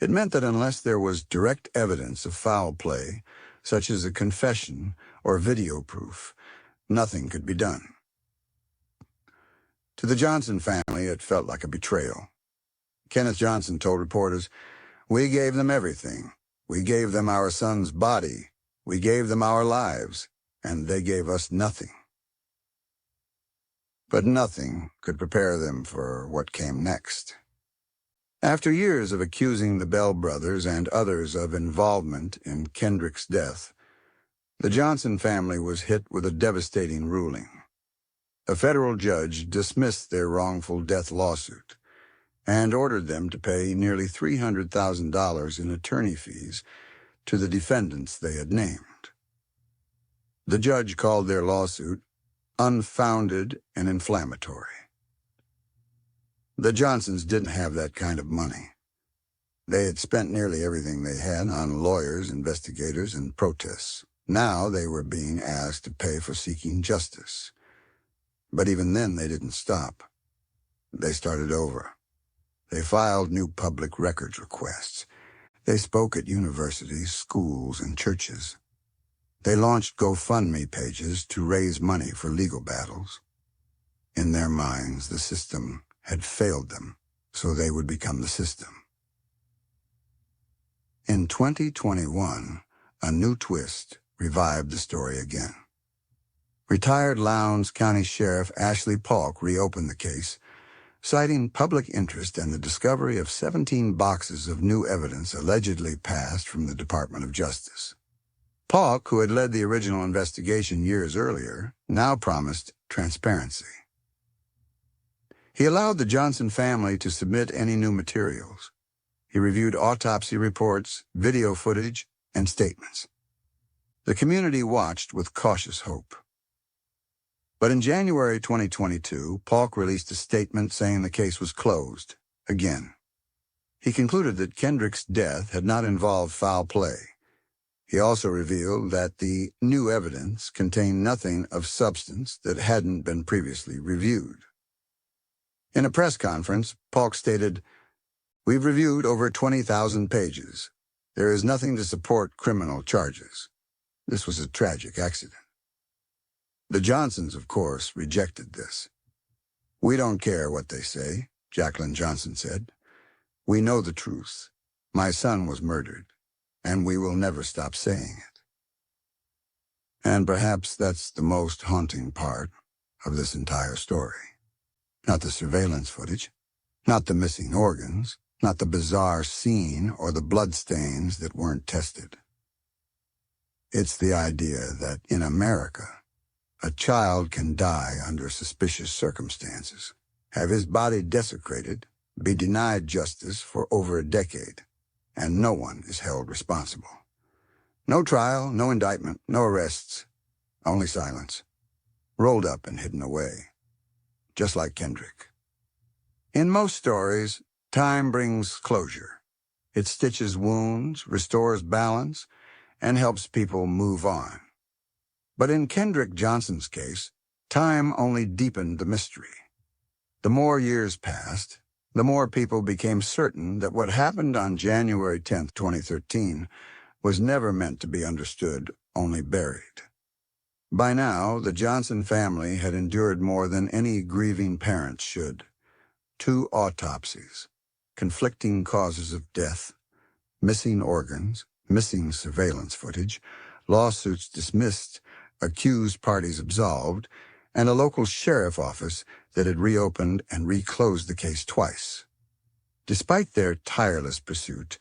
It meant that unless there was direct evidence of foul play, such as a confession or video proof, nothing could be done. To the Johnson family, it felt like a betrayal. Kenneth Johnson told reporters, "We gave them everything. We gave them our son's body. We gave them our lives, and they gave us nothing." But nothing could prepare them for what came next. After years of accusing the Bell brothers and others of involvement in Kendrick's death, the Johnson family was hit with a devastating ruling. A federal judge dismissed their wrongful death lawsuit and ordered them to pay nearly $300,000 in attorney fees to the defendants they had named. The judge called their lawsuit unfounded and inflammatory. The Johnsons didn't have that kind of money. They had spent nearly everything they had on lawyers, investigators, and protests. Now they were being asked to pay for seeking justice. But even then they didn't stop. They started over. They filed new public records requests. They spoke at universities, schools, and churches. They launched GoFundMe pages to raise money for legal battles. In their minds, the system had failed them, so they would become the system. In 2021, a new twist revived the story again. Retired Lowndes County Sheriff Ashley Paulk reopened the case, citing public interest and the discovery of 17 boxes of new evidence allegedly passed from the Department of Justice. Paulk, who had led the original investigation years earlier, now promised transparency. He allowed the Johnson family to submit any new materials. He reviewed autopsy reports, video footage, and statements. The community watched with cautious hope. But in January 2022, Polk released a statement saying the case was closed, again. He concluded that Kendrick's death had not involved foul play. He also revealed that the new evidence contained nothing of substance that hadn't been previously reviewed. In a press conference, Polk stated, "We've reviewed over 20,000 pages. There is nothing to support criminal charges. This was a tragic accident." The Johnsons, of course, rejected this. "We don't care what they say," Jacqueline Johnson said. "We know the truth. My son was murdered, and we will never stop saying it." And perhaps that's the most haunting part of this entire story. Not the surveillance footage, not the missing organs, not the bizarre scene or the bloodstains that weren't tested. It's the idea that in America, a child can die under suspicious circumstances, have his body desecrated, be denied justice for over a decade, and no one is held responsible. No trial, no indictment, no arrests, only silence, rolled up and hidden away, just like Kendrick. In most stories, time brings closure. It stitches wounds, restores balance, and helps people move on. But in Kendrick Johnson's case, time only deepened the mystery. The more years passed, the more people became certain that what happened on January 10th, 2013, was never meant to be understood, only buried. By now, the Johnson family had endured more than any grieving parent should. 2 autopsies, conflicting causes of death, missing organs, missing surveillance footage, lawsuits dismissed, accused parties absolved, and a local sheriff office that had reopened and reclosed the case twice. Despite their tireless pursuit,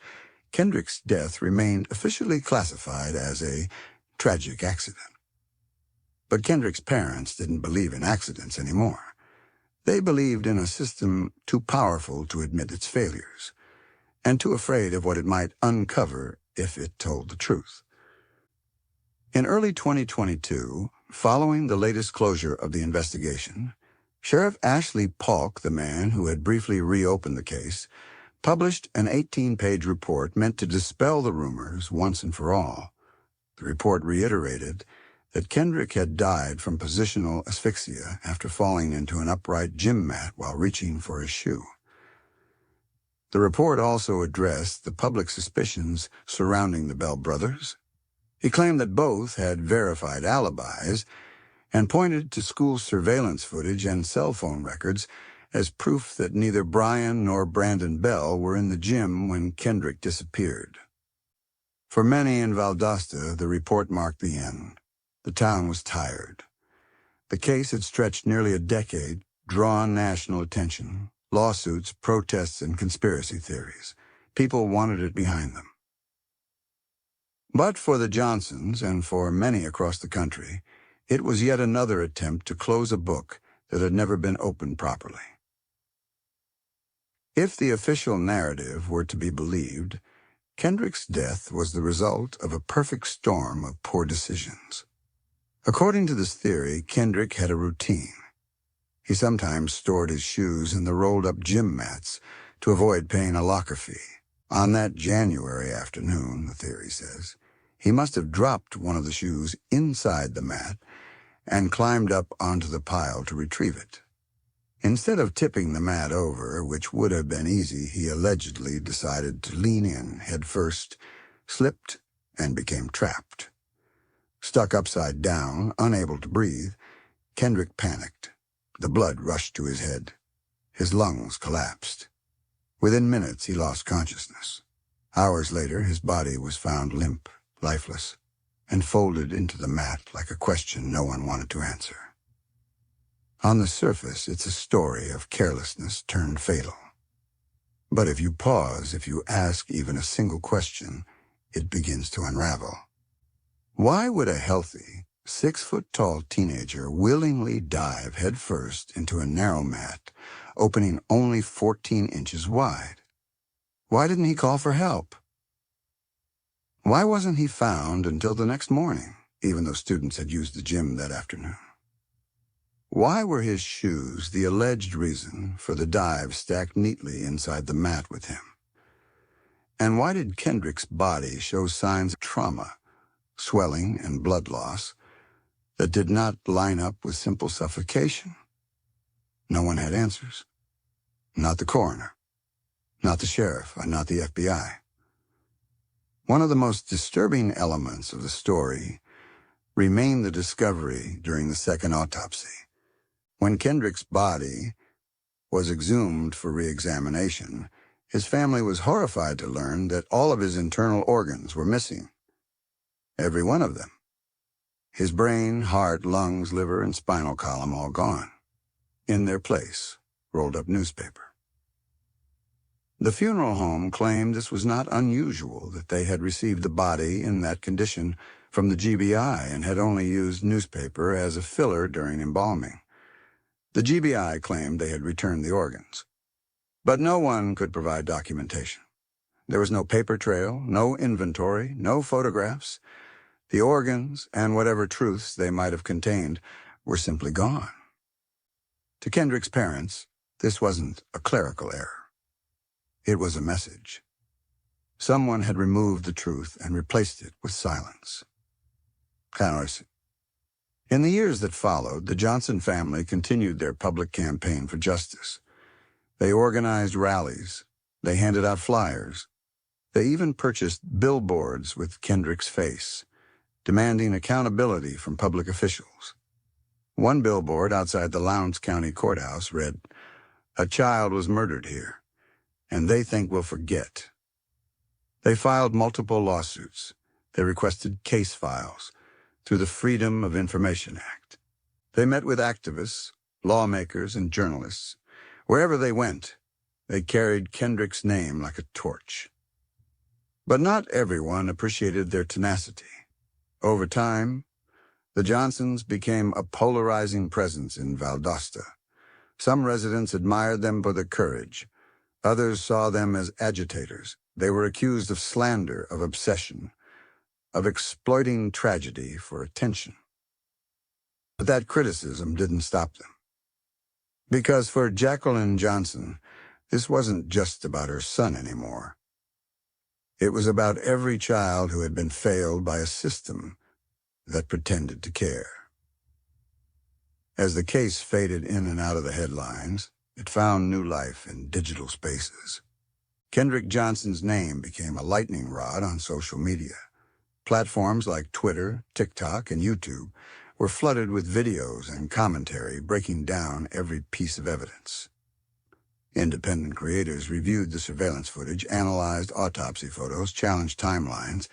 Kendrick's death remained officially classified as a tragic accident. But Kendrick's parents didn't believe in accidents anymore. They believed in a system too powerful to admit its failures, and too afraid of what it might uncover if it told the truth. In early 2022, following the latest closure of the investigation, Sheriff Ashley Polk, the man who had briefly reopened the case, published an 18-page report meant to dispel the rumors once and for all. The report reiterated that Kendrick had died from positional asphyxia after falling into an upright gym mat while reaching for his shoe. The report also addressed the public suspicions surrounding the Bell brothers. He claimed that both had verified alibis and pointed to school surveillance footage and cell phone records as proof that neither Brian nor Brandon Bell were in the gym when Kendrick disappeared. For many in Valdosta, the report marked the end. The town was tired. The case had stretched nearly a decade, drawn national attention, lawsuits, protests, and conspiracy theories. People wanted it behind them. But for the Johnsons, and for many across the country, it was yet another attempt to close a book that had never been opened properly. If the official narrative were to be believed, Kendrick's death was the result of a perfect storm of poor decisions. According to this theory, Kendrick had a routine. He sometimes stored his shoes in the rolled-up gym mats to avoid paying a locker fee. On that January afternoon, the theory says, he must have dropped one of the shoes inside the mat and climbed up onto the pile to retrieve it. Instead of tipping the mat over, which would have been easy, he allegedly decided to lean in head first, slipped, and became trapped. Stuck upside down, unable to breathe, Kendrick panicked. The blood rushed to his head. His lungs collapsed. Within minutes, he lost consciousness. Hours later, his body was found limp, lifeless, and folded into the mat like a question no one wanted to answer. On the surface, it's a story of carelessness turned fatal. But if you pause, if you ask even a single question, it begins to unravel. Why would a healthy, 6-foot-tall teenager willingly dive headfirst into a narrow mat opening only 14 inches wide. Why didn't he call for help? Why wasn't he found until the next morning, even though students had used the gym that afternoon? Why were his shoes the alleged reason for the dive stacked neatly inside the mat with him? And why did Kendrick's body show signs of trauma, swelling and blood loss, that did not line up with simple suffocation? No one had answers. Not the coroner, not the sheriff, and not the FBI. One of the most disturbing elements of the story remained the discovery during the second autopsy. When Kendrick's body was exhumed for re-examination, his family was horrified to learn that all of his internal organs were missing. Every one of them. His brain, heart, lungs, liver, and spinal column all gone. In their place, rolled up newspaper. The funeral home claimed this was not unusual, that they had received the body in that condition from the GBI and had only used newspaper as a filler during embalming. The GBI claimed they had returned the organs. But no one could provide documentation. There was no paper trail, no inventory, no photographs. The organs, and whatever truths they might have contained, were simply gone. To Kendrick's parents, this wasn't a clerical error. It was a message. Someone had removed the truth and replaced it with silence. In the years that followed, the Johnson family continued their public campaign for justice. They organized rallies. They handed out flyers. They even purchased billboards with Kendrick's face, demanding accountability from public officials. One billboard outside the Lowndes County Courthouse read, "A child was murdered here, and they think we'll forget." They filed multiple lawsuits. They requested case files through the Freedom of Information Act. They met with activists, lawmakers, and journalists. Wherever they went, they carried Kendrick's name like a torch. But not everyone appreciated their tenacity. Over time, the Johnsons became a polarizing presence in Valdosta. Some residents admired them for their courage. Others saw them as agitators. They were accused of slander, of obsession, of exploiting tragedy for attention. But that criticism didn't stop them. Because for Jacqueline Johnson, this wasn't just about her son anymore. It was about every child who had been failed by a system that pretended to care. As the case faded in and out of the headlines, it found new life in digital spaces. Kendrick Johnson's name became a lightning rod on social media. Platforms like Twitter, TikTok, and YouTube were flooded with videos and commentary breaking down every piece of evidence. Independent creators reviewed the surveillance footage, analyzed autopsy photos, challenged timelines,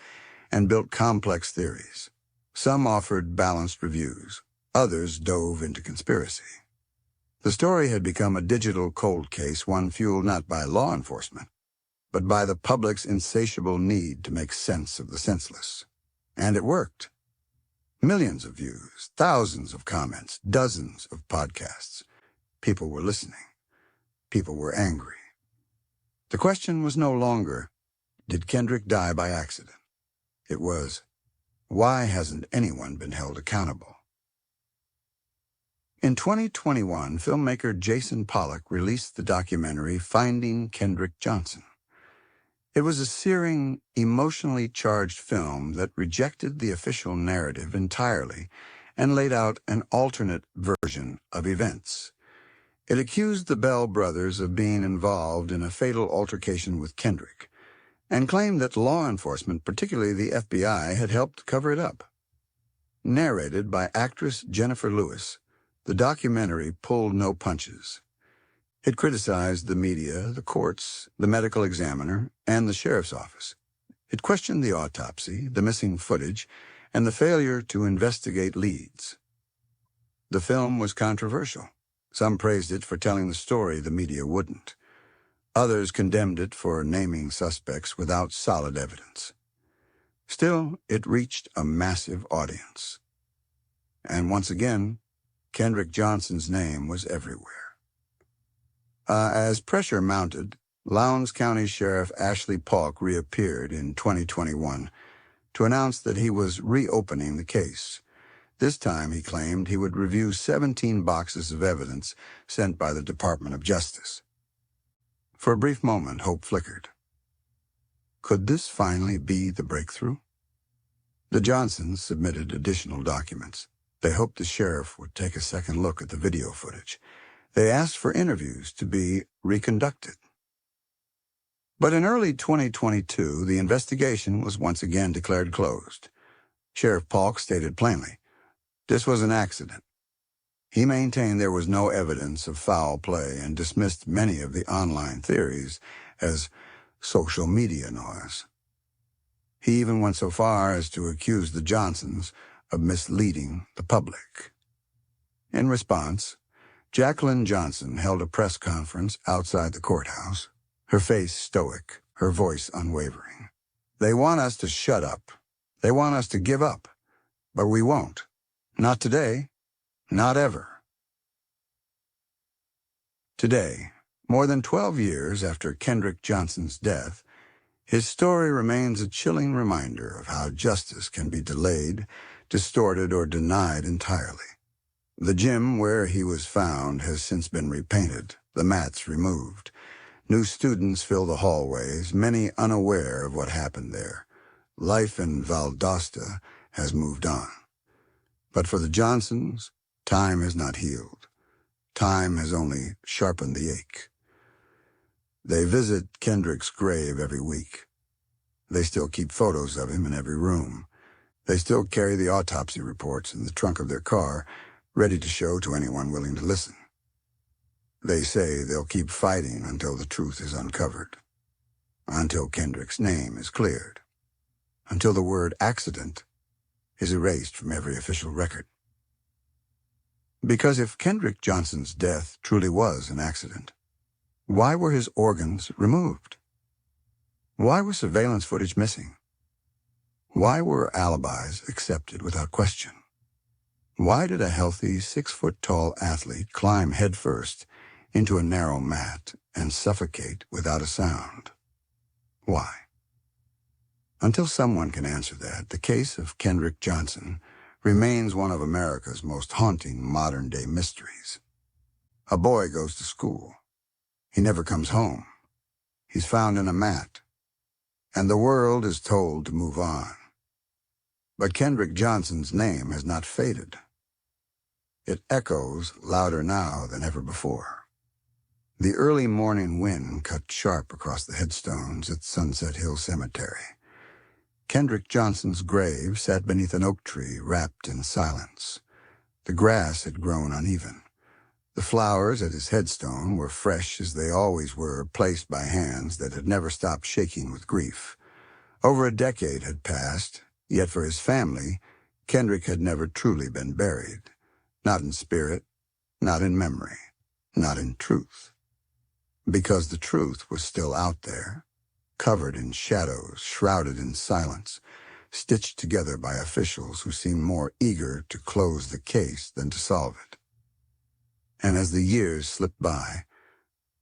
and built complex theories. Some offered balanced reviews. Others dove into conspiracy. The story had become a digital cold case, one fueled not by law enforcement, but by the public's insatiable need to make sense of the senseless. And it worked. Millions of views, thousands of comments, dozens of podcasts. People were listening. People were angry. The question was no longer, did Kendrick die by accident? It was, why hasn't anyone been held accountable? In 2021, filmmaker Jason Pollock released the documentary Finding Kendrick Johnson. It was a searing, emotionally charged film that rejected the official narrative entirely and laid out an alternate version of events. It accused the Bell brothers of being involved in a fatal altercation with Kendrick and claimed that law enforcement, particularly the FBI, had helped cover it up. Narrated by actress Jennifer Lewis, the documentary pulled no punches. It criticized the media, the courts, the medical examiner, and the sheriff's office. It questioned the autopsy, the missing footage, and the failure to investigate leads. The film was controversial. Some praised it for telling the story the media wouldn't. Others condemned it for naming suspects without solid evidence. Still, it reached a massive audience. And once again, Kendrick Johnson's name was everywhere. As pressure mounted, Lowndes County Sheriff Ashley Paulk reappeared in 2021 to announce that he was reopening the case. This time, he claimed he would review 17 boxes of evidence sent by the Department of Justice. For a brief moment, hope flickered. Could this finally be the breakthrough? The Johnsons submitted additional documents. They hoped the sheriff would take a second look at the video footage. They asked for interviews to be reconducted. But in early 2022, the investigation was once again declared closed. Sheriff Paulk stated plainly, this was an accident. He maintained there was no evidence of foul play and dismissed many of the online theories as social media noise. He even went so far as to accuse the Johnsons of misleading the public. In response, Jacqueline Johnson held a press conference outside the courthouse, her face stoic, her voice unwavering. They want us to shut up. They want us to give up. But we won't. Not today. Not ever. Today, more than 12 years after Kendrick Johnson's death, his story remains a chilling reminder of how justice can be delayed, distorted, or denied entirely. The gym where he was found has since been repainted, the mats removed. New students fill the hallways, many unaware of what happened there. Life in Valdosta has moved on. But for the Johnsons, time has not healed. Time has only sharpened the ache. They visit Kendrick's grave every week. They still keep photos of him in every room. They still carry the autopsy reports in the trunk of their car, ready to show to anyone willing to listen. They say they'll keep fighting until the truth is uncovered, until Kendrick's name is cleared, until the word accident is erased from every official record. Because if Kendrick Johnson's death truly was an accident, why were his organs removed? Why was surveillance footage missing? Why were alibis accepted without question? Why did a healthy 6-foot-tall athlete climb headfirst into a narrow mat and suffocate without a sound? Why? Until someone can answer that, the case of Kendrick Johnson remains one of America's most haunting modern-day mysteries. A boy goes to school. He never comes home. He's found in a mat. And the world is told to move on. But Kendrick Johnson's name has not faded. It echoes louder now than ever before. The early morning wind cut sharp across the headstones at Sunset Hill Cemetery. Kendrick Johnson's grave sat beneath an oak tree wrapped in silence. The grass had grown uneven. The flowers at his headstone were fresh as they always were, placed by hands that had never stopped shaking with grief. Over a decade had passed, yet for his family, Kendrick had never truly been buried. Not in spirit, not in memory, not in truth. Because the truth was still out there, covered in shadows, shrouded in silence, stitched together by officials who seemed more eager to close the case than to solve it. And as the years slipped by,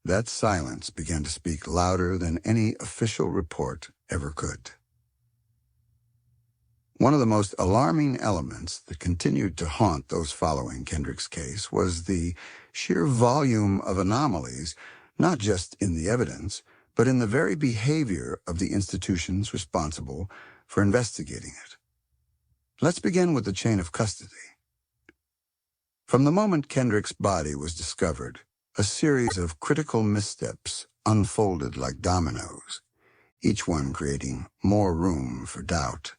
that silence began to speak louder than any official report ever could. One of the most alarming elements that continued to haunt those following Kendrick's case was the sheer volume of anomalies, not just in the evidence, but in the very behavior of the institutions responsible for investigating it. Let's begin with the chain of custody. From the moment Kendrick's body was discovered, a series of critical missteps unfolded like dominoes, each one creating more room for doubt.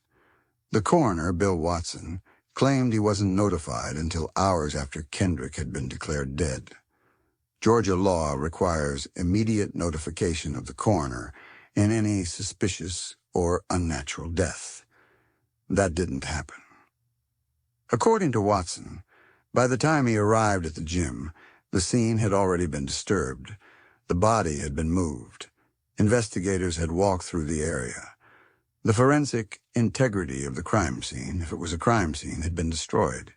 The coroner, Bill Watson, claimed he wasn't notified until hours after Kendrick had been declared dead. Georgia law requires immediate notification of the coroner in any suspicious or unnatural death. That didn't happen. According to Watson, by the time he arrived at the gym, the scene had already been disturbed. The body had been moved. Investigators had walked through the area. The forensic integrity of the crime scene, if it was a crime scene, had been destroyed.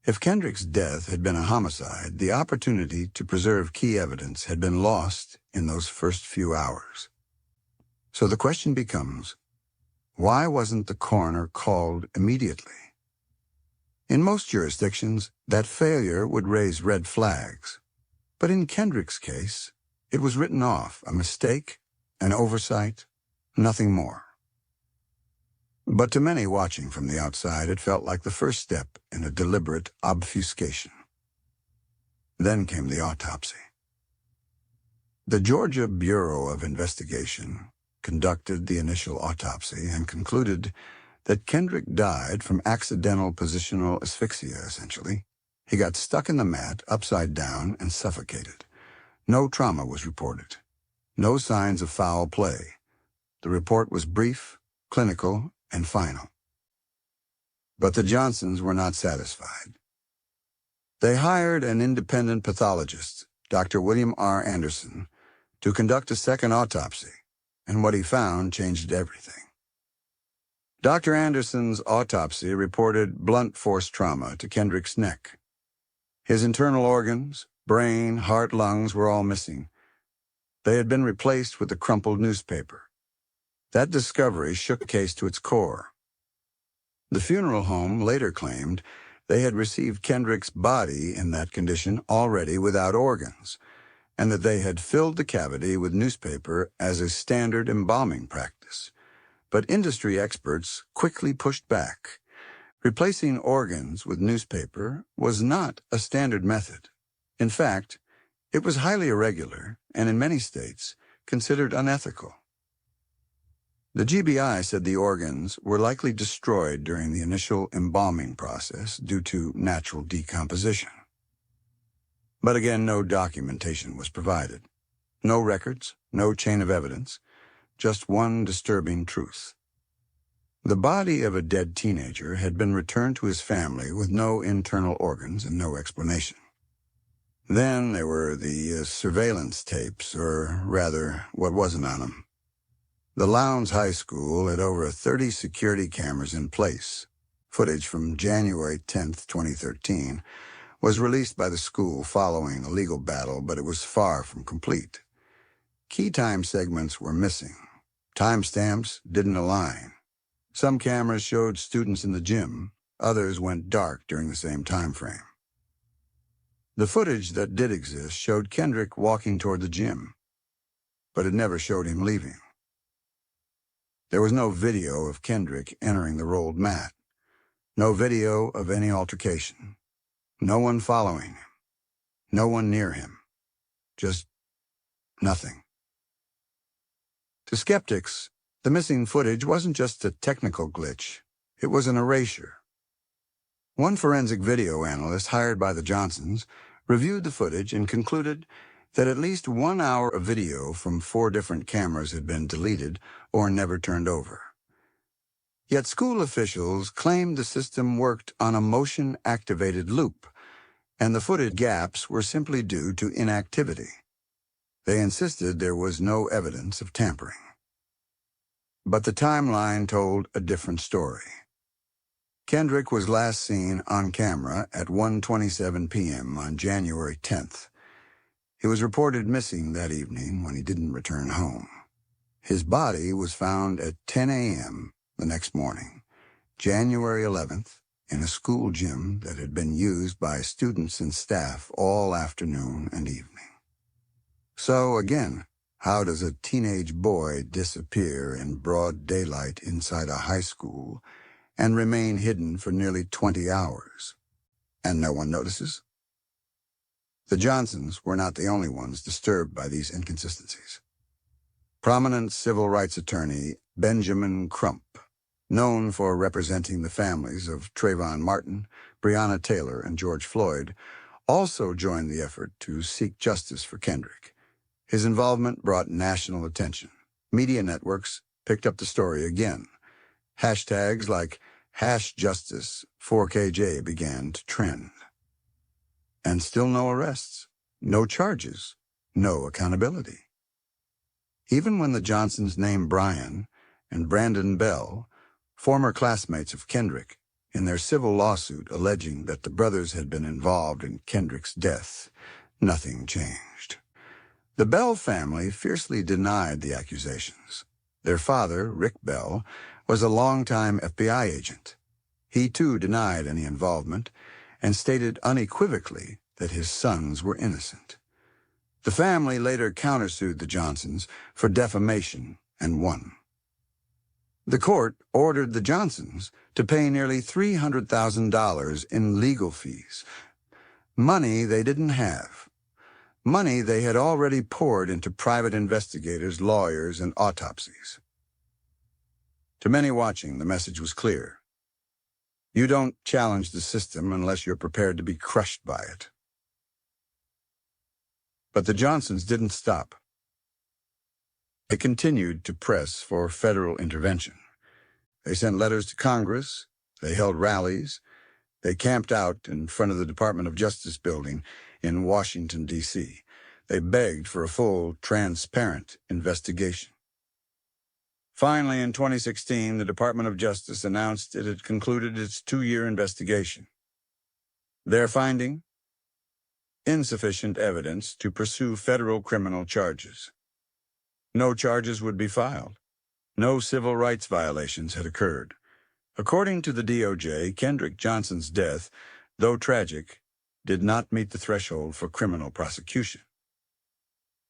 If Kendrick's death had been a homicide, the opportunity to preserve key evidence had been lost in those first few hours. So the question becomes, why wasn't the coroner called immediately? In most jurisdictions, that failure would raise red flags. But in Kendrick's case, it was written off, a mistake, an oversight, nothing more. But to many watching from the outside, it felt like the first step in a deliberate obfuscation. Then came the autopsy. The Georgia Bureau of Investigation conducted the initial autopsy and concluded that Kendrick died from accidental positional asphyxia, essentially. He got stuck in the mat, upside down, and suffocated. No trauma was reported. No signs of foul play. The report was brief, clinical, and final. But the Johnsons were not satisfied. They hired an independent pathologist, Dr. William R. Anderson, to conduct a second autopsy, and what he found changed everything. Dr. Anderson's autopsy reported blunt force trauma to Kendrick's neck. His internal organs, brain, heart, lungs were all missing. They had been replaced with a crumpled newspaper. That discovery shook the case to its core. The funeral home later claimed they had received Kendrick's body in that condition already without organs, and that they had filled the cavity with newspaper as a standard embalming practice. But industry experts quickly pushed back. Replacing organs with newspaper was not a standard method. In fact, it was highly irregular and in many states considered unethical. The GBI said the organs were likely destroyed during the initial embalming process due to natural decomposition. But again, no documentation was provided. No records, no chain of evidence, just one disturbing truth. The body of a dead teenager had been returned to his family with no internal organs and no explanation. Then there were the surveillance tapes, or rather, what wasn't on them. The Lowndes High School had over 30 security cameras in place. Footage from January 10, 2013, was released by the school following a legal battle, but it was far from complete. Key time segments were missing. Timestamps didn't align. Some cameras showed students in the gym. Others went dark during the same time frame. The footage that did exist showed Kendrick walking toward the gym, but it never showed him leaving. There was no video of Kendrick entering the rolled mat. No video of any altercation. No one following him. No one near him. Just nothing. To skeptics, the missing footage wasn't just a technical glitch. It was an erasure. One forensic video analyst hired by the Johnsons reviewed the footage and concluded that at least 1 hour of video from 4 different cameras had been deleted or never turned over. Yet school officials claimed the system worked on a motion-activated loop, and the footage gaps were simply due to inactivity. They insisted there was no evidence of tampering. But the timeline told a different story. Kendrick was last seen on camera at 1:27 p.m. on January 10th. He was reported missing that evening when he didn't return home. His body was found at 10 a.m. the next morning, January 11th, in a school gym that had been used by students and staff all afternoon and evening. So again, how does a teenage boy disappear in broad daylight inside a high school and remain hidden for nearly 20 hours? And no one notices? The Johnsons were not the only ones disturbed by these inconsistencies. Prominent civil rights attorney Benjamin Crump, known for representing the families of Trayvon Martin, Breonna Taylor, and George Floyd, also joined the effort to seek justice for Kendrick. His involvement brought national attention. Media networks picked up the story again. Hashtags like #justice4KJ began to trend. And still no arrests, no charges, no accountability. Even when the Johnsons named Brian and Brandon Bell, former classmates of Kendrick, In their civil lawsuit alleging that the brothers had been involved in Kendrick's death, nothing changed. The Bell family fiercely denied the accusations. Their father, Rick Bell, was a longtime FBI agent. He too denied any involvement and stated unequivocally that his sons were innocent. The family later countersued the Johnsons for defamation and won. The court ordered the Johnsons to pay nearly $300,000 in legal fees, money they didn't have, money they had already poured into private investigators, lawyers, and autopsies. To many watching, the message was clear. You don't challenge the system unless you're prepared to be crushed by it. But the Johnsons didn't stop. They continued to press for federal intervention. They sent letters to Congress, they held rallies, they camped out in front of the Department of Justice building in Washington, D.C. They begged for a full, transparent investigation. Finally, in 2016, the Department of Justice announced it had concluded its 2-year investigation. Their finding? Insufficient evidence to pursue federal criminal charges. No charges would be filed. No civil rights violations had occurred. According to the DOJ, Kendrick Johnson's death, though tragic, did not meet the threshold for criminal prosecution.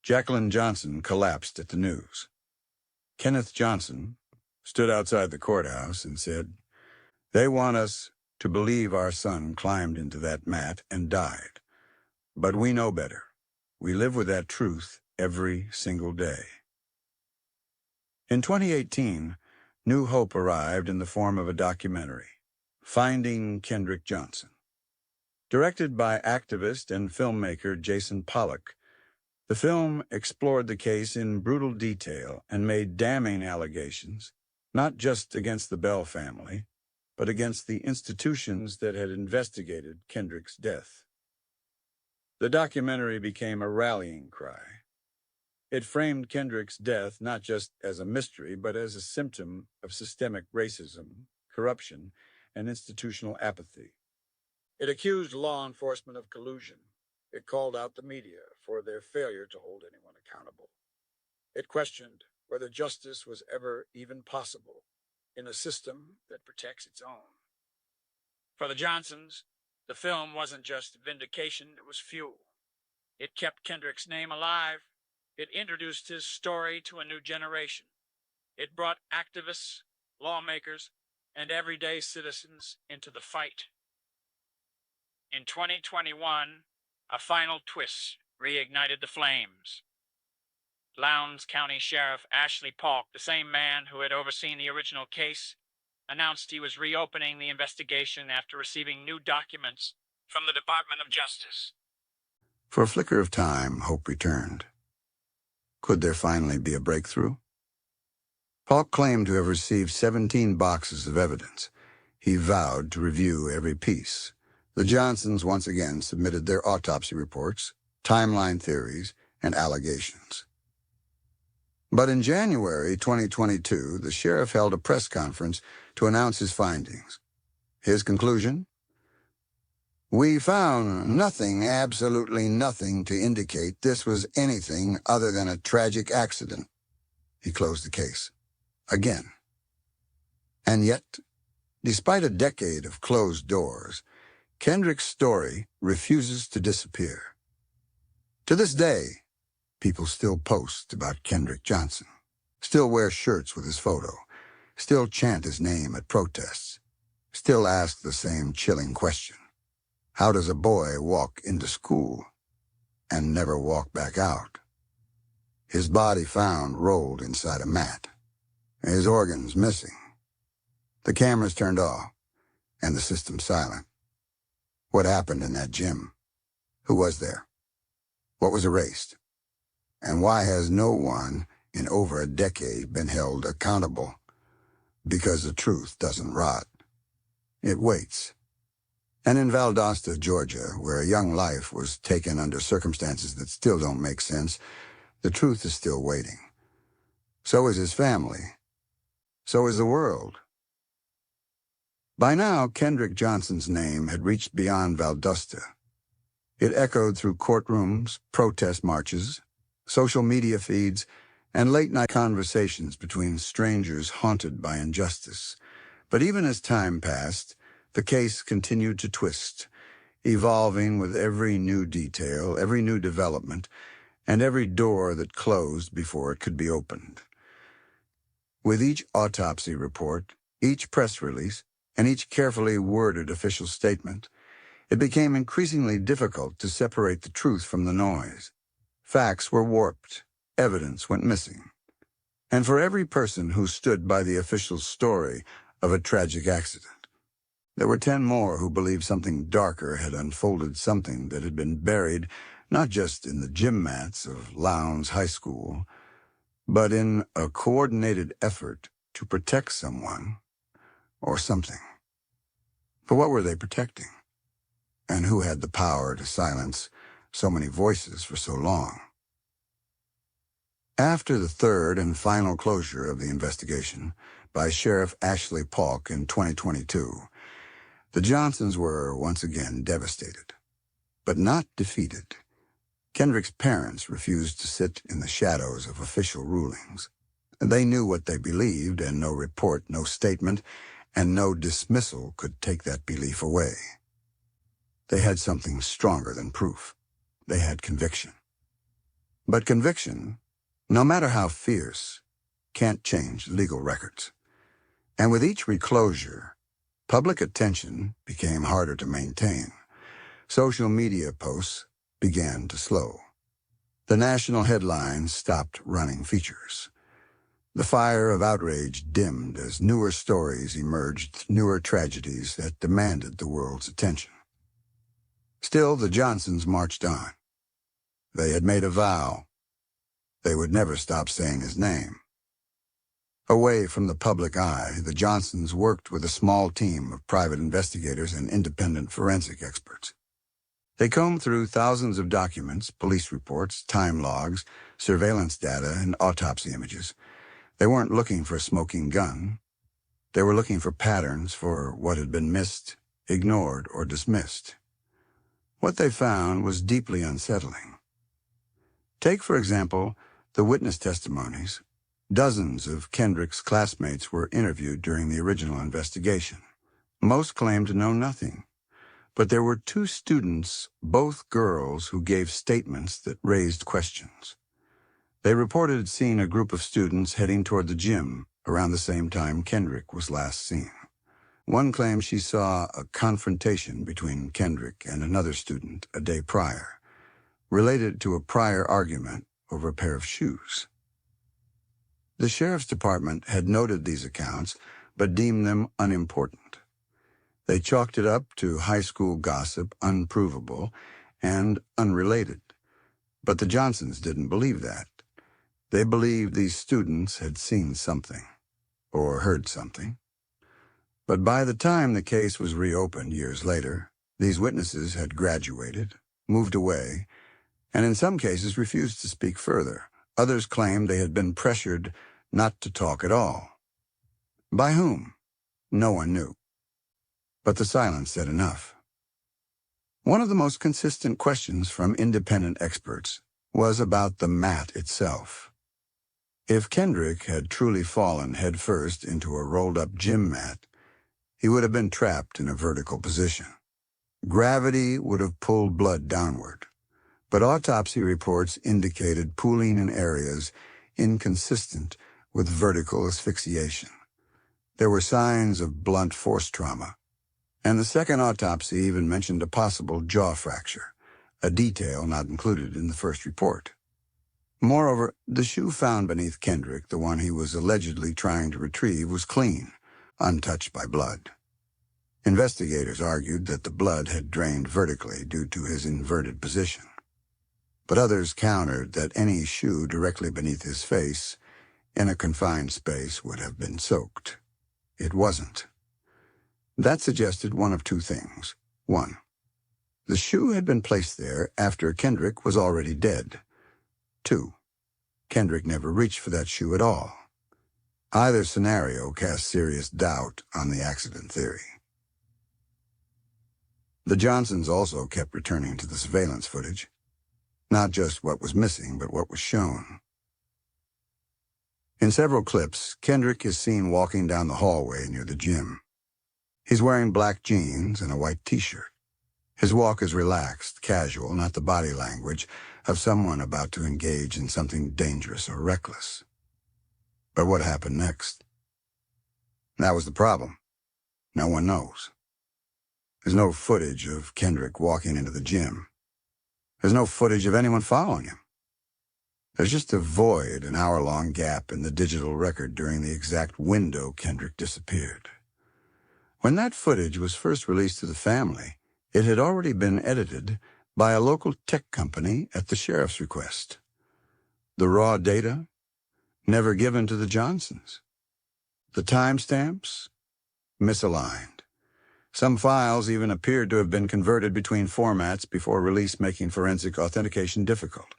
Jacqueline Johnson collapsed at the news. Kenneth Johnson stood outside the courthouse and said, "They want us to believe our son climbed into that mat and died. But we know better. We live with that truth every single day." In 2018, new hope arrived in the form of a documentary, Finding Kendrick Johnson. Directed by activist and filmmaker Jason Pollock, the film explored the case in brutal detail and made damning allegations, not just against the Bell family, but against the institutions that had investigated Kendrick's death. The documentary became a rallying cry. It framed Kendrick's death not just as a mystery, but as a symptom of systemic racism, corruption, and institutional apathy. It accused law enforcement of collusion. It called out the media for their failure to hold anyone accountable. It questioned whether justice was ever even possible in a system that protects its own. For the Johnsons, the film wasn't just vindication, it was fuel. It kept Kendrick's name alive. It introduced his story to a new generation. It brought activists, lawmakers, and everyday citizens into the fight. In 2021, a final twist reignited the flames. Lowndes County Sheriff Ashley Polk, the same man who had overseen the original case, announced he was reopening the investigation after receiving new documents from the Department of Justice. For a flicker of time, hope returned. Could there finally be a breakthrough? Polk claimed to have received 17 boxes of evidence. He vowed to review every piece. The Johnsons once again submitted their autopsy reports, timeline theories, and allegations. But in January 2022, the sheriff held a press conference to announce his findings. His conclusion? "We found nothing, absolutely nothing, to indicate this was anything other than a tragic accident." He closed the case. Again. And yet, despite a decade of closed doors, Kendrick's story refuses to disappear. To this day, people still post about Kendrick Johnson, still wear shirts with his photo, still chant his name at protests, still ask the same chilling question. How does a boy walk into school and never walk back out? His body found rolled inside a mat, his organs missing, the cameras turned off, and the system silent. What happened in that gym? Who was there? What was erased? And why has no one in over a decade been held accountable? Because the truth doesn't rot. It waits. And in Valdosta, Georgia, where a young life was taken under circumstances that still don't make sense, the truth is still waiting. So is his family. So is the world. By now, Kendrick Johnson's name had reached beyond Valdosta. It echoed through courtrooms, protest marches, social media feeds, and late-night conversations between strangers haunted by injustice. But even as time passed, the case continued to twist, evolving with every new detail, every new development, and every door that closed before it could be opened. With each autopsy report, each press release, and each carefully worded official statement, it became increasingly difficult to separate the truth from the noise. Facts were warped, evidence went missing. And for every person who stood by the official story of a tragic accident, there were 10 more who believed something darker had unfolded, something that had been buried not just in the gym mats of Lowndes High School, but in a coordinated effort to protect someone or something. For what were they protecting? And who had the power to silence so many voices for so long? After the third and final closure of the investigation by Sheriff Ashley Paulk in 2022, the Johnsons were once again devastated, but not defeated. Kendrick's parents refused to sit in the shadows of official rulings. They knew what they believed, and no report, no statement, and no dismissal could take that belief away. They had something stronger than proof. They had conviction. But conviction, no matter how fierce, can't change legal records. And with each reclosure, public attention became harder to maintain. Social media posts began to slow. The national headlines stopped running features. The fire of outrage dimmed as newer stories emerged, newer tragedies that demanded the world's attention. Still, the Johnsons marched on. They had made a vow. They would never stop saying his name. Away from the public eye, the Johnsons worked with a small team of private investigators and independent forensic experts. They combed through thousands of documents, police reports, time logs, surveillance data, and autopsy images. They weren't looking for a smoking gun. They were looking for patterns, for what had been missed, ignored, or dismissed. What they found was deeply unsettling. Take, for example, the witness testimonies. Dozens of Kendrick's classmates were interviewed during the original investigation. Most claimed to know nothing. But there were 2 students, both girls, who gave statements that raised questions. They reported seeing a group of students heading toward the gym around the same time Kendrick was last seen. One claimed she saw a confrontation between Kendrick and another student a day prior, related to a prior argument over a pair of shoes. The sheriff's department had noted these accounts, but deemed them unimportant. They chalked it up to high school gossip, unprovable, and unrelated. But the Johnsons didn't believe that. They believed these students had seen something, or heard something. But by the time the case was reopened years later, these witnesses had graduated, moved away, and in some cases refused to speak further. Others claimed they had been pressured not to talk at all. By whom? No one knew. But the silence said enough. One of the most consistent questions from independent experts was about the mat itself. If Kendrick had truly fallen headfirst into a rolled-up gym mat, he would have been trapped in a vertical position. Gravity would have pulled blood downward, but autopsy reports indicated pooling in areas inconsistent with vertical asphyxiation. There were signs of blunt force trauma, and the second autopsy even mentioned a possible jaw fracture, a detail not included in the first report. Moreover, the shoe found beneath Kendrick, the one he was allegedly trying to retrieve, was clean, untouched by blood. Investigators argued that the blood had drained vertically due to his inverted position. But others countered that any shoe directly beneath his face, in a confined space, would have been soaked. It wasn't. That suggested one of 2 things. 1. The shoe had been placed there after Kendrick was already dead. 2. Kendrick never reached for that shoe at all. Either scenario cast serious doubt on the accident theory. The Johnsons also kept returning to the surveillance footage. Not just what was missing, but what was shown. In several clips, Kendrick is seen walking down the hallway near the gym. He's wearing black jeans and a white t-shirt. His walk is relaxed, casual, not the body language of someone about to engage in something dangerous or reckless. But what happened next? That was the problem. No one knows. There's no footage of Kendrick walking into the gym. There's no footage of anyone following him. There's just a void, an hour-long gap in the digital record during the exact window Kendrick disappeared. When that footage was first released to the family, it had already been edited by a local tech company at the sheriff's request. The raw data, never given to the Johnsons. The timestamps, misaligned. Some files even appeared to have been converted between formats before release, making forensic authentication difficult.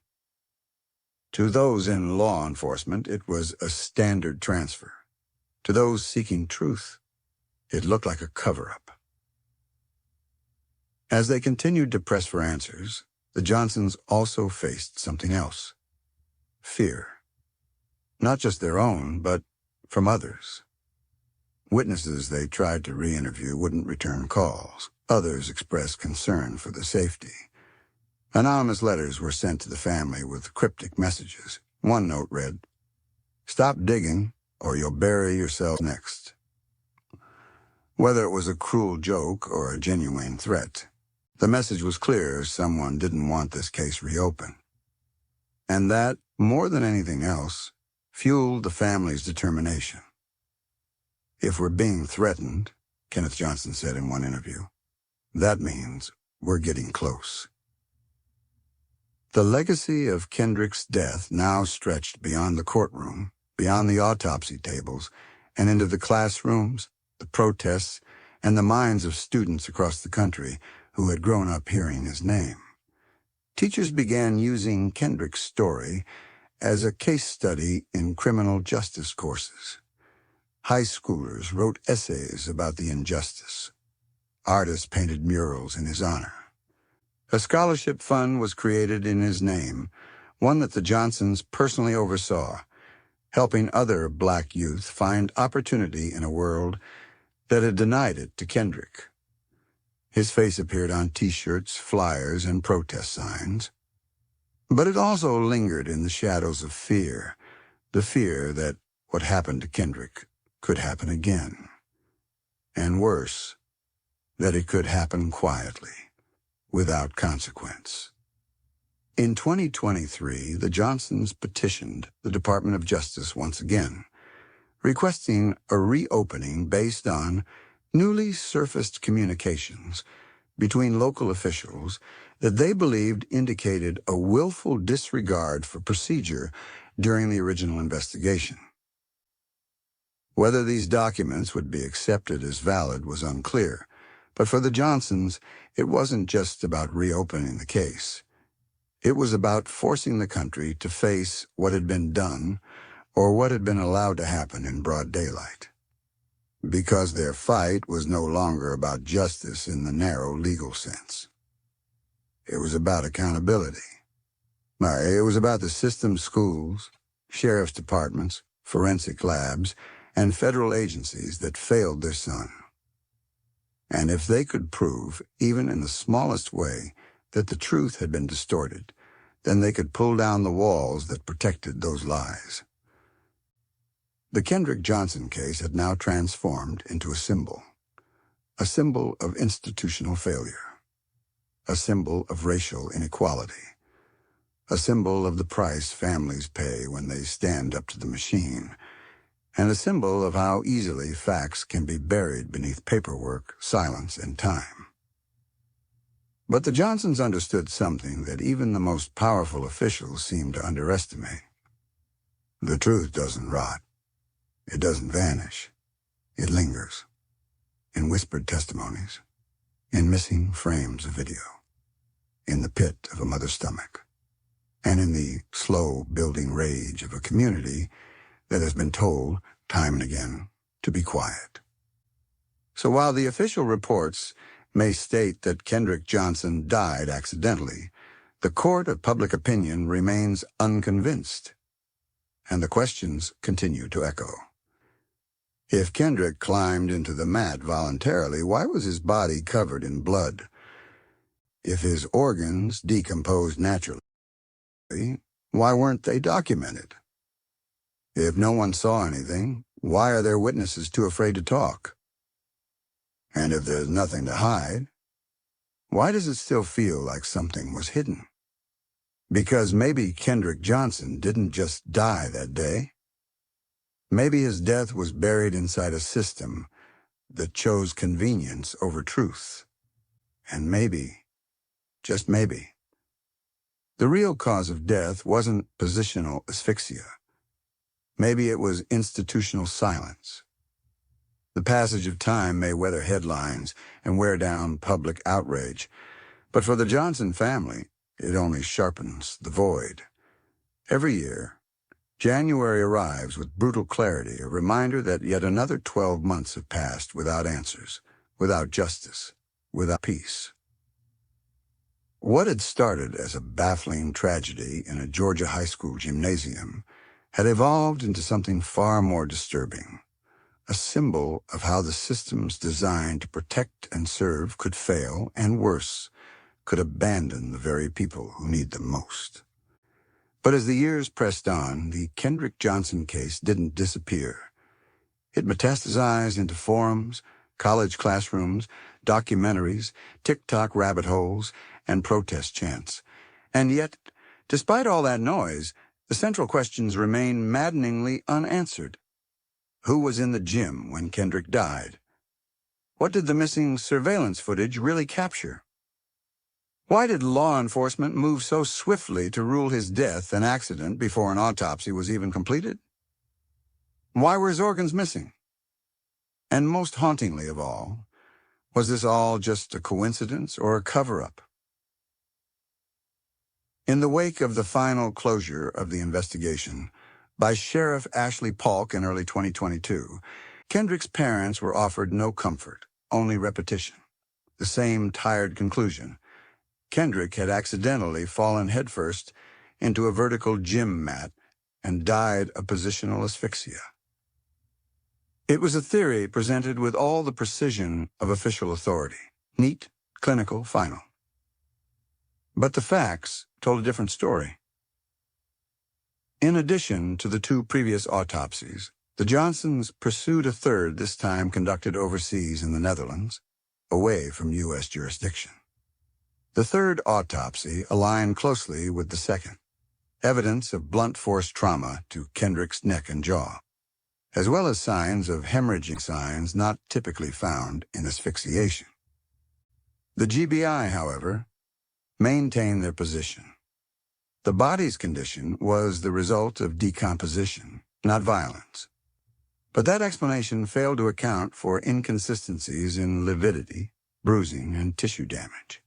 To those in law enforcement, it was a standard transfer. To those seeking truth, it looked like a cover-up. As they continued to press for answers, the Johnsons also faced something else. Fear. Not just their own, but from others. Witnesses they tried to re-interview wouldn't return calls. Others expressed concern for their safety. Anonymous letters were sent to the family with cryptic messages. One note read, "Stop digging, or you'll bury yourself next." Whether it was a cruel joke or a genuine threat, the message was clear: someone didn't want this case reopened. And that, more than anything else, fueled the family's determination. "If we're being threatened," Kenneth Johnson said in one interview, "that means we're getting close." The legacy of Kendrick's death now stretched beyond the courtroom, beyond the autopsy tables, and into the classrooms, the protests, and the minds of students across the country who had grown up hearing his name. Teachers began using Kendrick's story as a case study in criminal justice courses. High schoolers wrote essays about the injustice. Artists painted murals in his honor. A scholarship fund was created in his name, one that the Johnsons personally oversaw, helping other black youth find opportunity in a world that had denied it to Kendrick. His face appeared on T-shirts, flyers, and protest signs. But it also lingered in the shadows of fear, the fear that what happened to Kendrick could happen again. And worse, that it could happen quietly, without consequence. In 2023, the Johnsons petitioned the Department of Justice once again, requesting a reopening based on newly surfaced communications between local officials that they believed indicated a willful disregard for procedure during the original investigation. Whether these documents would be accepted as valid was unclear, but for the Johnsons, it wasn't just about reopening the case. It was about forcing the country to face what had been done or what had been allowed to happen in broad daylight. Because their fight was no longer about justice in the narrow legal sense. It was about accountability. It was about the system, schools, sheriff's departments, forensic labs, and federal agencies that failed their son. And if they could prove, even in the smallest way, that the truth had been distorted, then they could pull down the walls that protected those lies. The Kendrick Johnson case had now transformed into a symbol of institutional failure, a symbol of racial inequality, a symbol of the price families pay when they stand up to the machine, and a symbol of how easily facts can be buried beneath paperwork, silence, and time. But the Johnsons understood something that even the most powerful officials seemed to underestimate. The truth doesn't rot. It doesn't vanish. It lingers. In whispered testimonies, in missing frames of video, in the pit of a mother's stomach, and in the slow building rage of a community that has been told, time and again, to be quiet. So while the official reports may state that Kendrick Johnson died accidentally, the court of public opinion remains unconvinced, and the questions continue to echo. If Kendrick climbed into the mat voluntarily, why was his body covered in blood? If his organs decomposed naturally, why weren't they documented? If no one saw anything, why are there witnesses too afraid to talk? And if there's nothing to hide, why does it still feel like something was hidden? Because maybe Kendrick Johnson didn't just die that day. Maybe his death was buried inside a system that chose convenience over truth. And maybe, just maybe, the real cause of death wasn't positional asphyxia. Maybe it was institutional silence. The passage of time may weather headlines and wear down public outrage, but for the Johnson family, it only sharpens the void. Every year, January arrives with brutal clarity, a reminder that yet another 12 months have passed without answers, without justice, without peace. What had started as a baffling tragedy in a Georgia high school gymnasium had evolved into something far more disturbing, a symbol of how the systems designed to protect and serve could fail, and worse, could abandon the very people who need them most. But as the years pressed on, the Kendrick Johnson case didn't disappear. It metastasized into forums, college classrooms, documentaries, TikTok rabbit holes, and protest chants. And yet, despite all that noise, the central questions remain maddeningly unanswered. Who was in the gym when Kendrick died? What did the missing surveillance footage really capture? Why did law enforcement move so swiftly to rule his death an accident before an autopsy was even completed? Why were his organs missing? And most hauntingly of all, was this all just a coincidence or a cover-up? In the wake of the final closure of the investigation by Sheriff Ashley Polk in early 2022, Kendrick's parents were offered no comfort, only repetition. The same tired conclusion. Kendrick had accidentally fallen headfirst into a vertical gym mat and died of positional asphyxia. It was a theory presented with all the precision of official authority, neat, clinical, final. But the facts told a different story. In addition to the 2 previous autopsies, the Johnsons pursued a third, this time conducted overseas in the Netherlands, away from U.S. jurisdiction. The third autopsy aligned closely with the second, evidence of blunt force trauma to Kendrick's neck and jaw, as well as signs of hemorrhaging signs not typically found in asphyxiation. The GBI, however, maintained their position. The body's condition was the result of decomposition, not violence. But that explanation failed to account for inconsistencies in lividity, bruising, and tissue damage.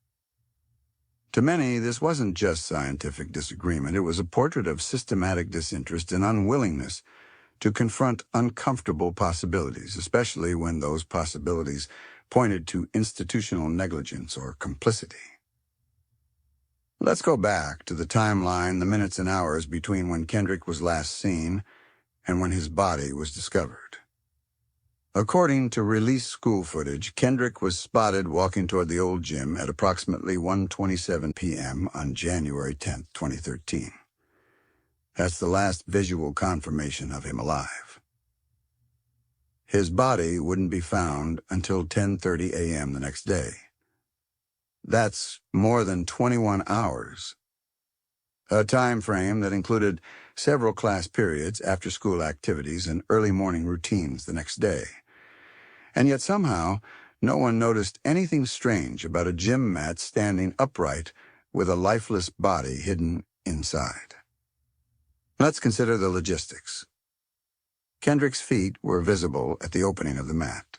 To many, this wasn't just scientific disagreement. It was a portrait of systematic disinterest and unwillingness to confront uncomfortable possibilities, especially when those possibilities pointed to institutional negligence or complicity. Let's go back to the timeline, the minutes and hours between when Kendrick was last seen and when his body was discovered. According to released school footage, Kendrick was spotted walking toward the old gym at approximately 1:27 p.m. on January 10, 2013. That's the last visual confirmation of him alive. His body wouldn't be found until 10:30 a.m. the next day. That's more than 21 hours, a time frame that included several class periods, after-school activities, and early morning routines the next day. And yet somehow, no one noticed anything strange about a gym mat standing upright with a lifeless body hidden inside. Let's consider the logistics. Kendrick's feet were visible at the opening of the mat.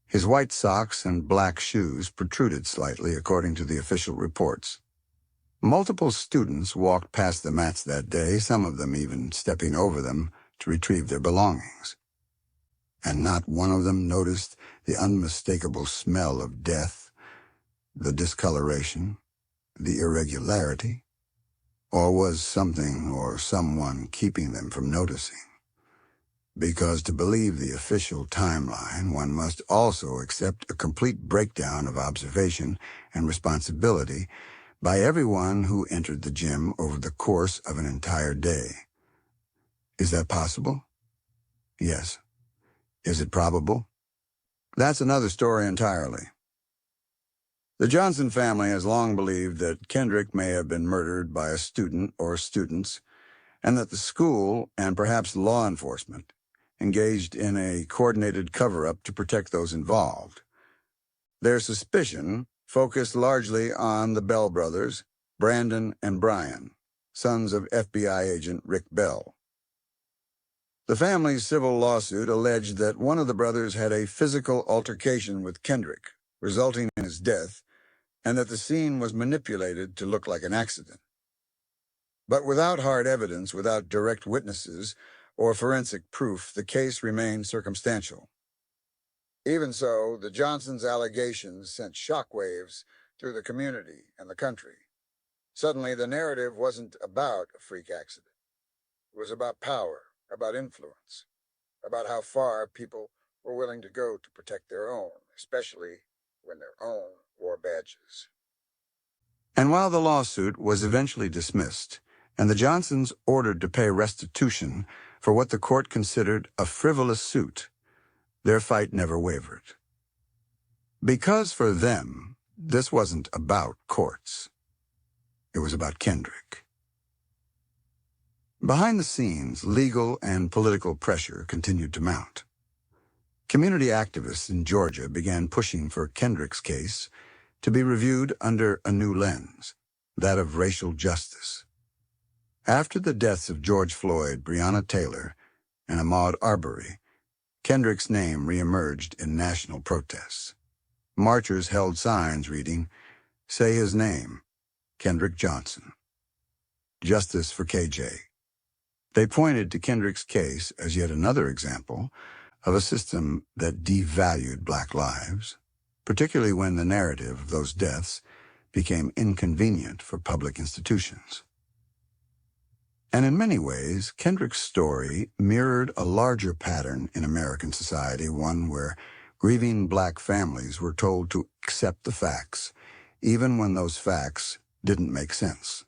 His white socks and black shoes protruded slightly, according to the official reports. Multiple students walked past the mats that day, some of them even stepping over them to retrieve their belongings. And not one of them noticed the unmistakable smell of death, the discoloration, the irregularity? Or was something or someone keeping them from noticing? Because to believe the official timeline, one must also accept a complete breakdown of observation and responsibility by everyone who entered the gym over the course of an entire day. Is that possible? Yes. Is it probable? That's another story entirely. The Johnson family has long believed that Kendrick may have been murdered by a student or students, and that the school, and perhaps law enforcement, engaged in a coordinated cover-up to protect those involved. Their suspicion focused largely on the Bell brothers, Brandon and Brian, sons of FBI agent Rick Bell. The family's civil lawsuit alleged that one of the brothers had a physical altercation with Kendrick, resulting in his death, and that the scene was manipulated to look like an accident. But without hard evidence, without direct witnesses, or forensic proof, the case remained circumstantial. Even so, the Johnsons' allegations sent shockwaves through the community and the country. Suddenly, the narrative wasn't about a freak accident. It was about power, about influence, about how far people were willing to go to protect their own, especially when their own wore badges. And while the lawsuit was eventually dismissed, and the Johnsons ordered to pay restitution for what the court considered a frivolous suit, their fight never wavered. Because for them, this wasn't about courts. It was about Kendrick. Behind the scenes, legal and political pressure continued to mount. Community activists in Georgia began pushing for Kendrick's case to be reviewed under a new lens, that of racial justice. After the deaths of George Floyd, Breonna Taylor, and Ahmaud Arbery, Kendrick's name reemerged in national protests. Marchers held signs reading, "Say his name, Kendrick Johnson. Justice for KJ." They pointed to Kendrick's case as yet another example of a system that devalued black lives, particularly when the narrative of those deaths became inconvenient for public institutions. And in many ways, Kendrick's story mirrored a larger pattern in American society, one where grieving black families were told to accept the facts, even when those facts didn't make sense.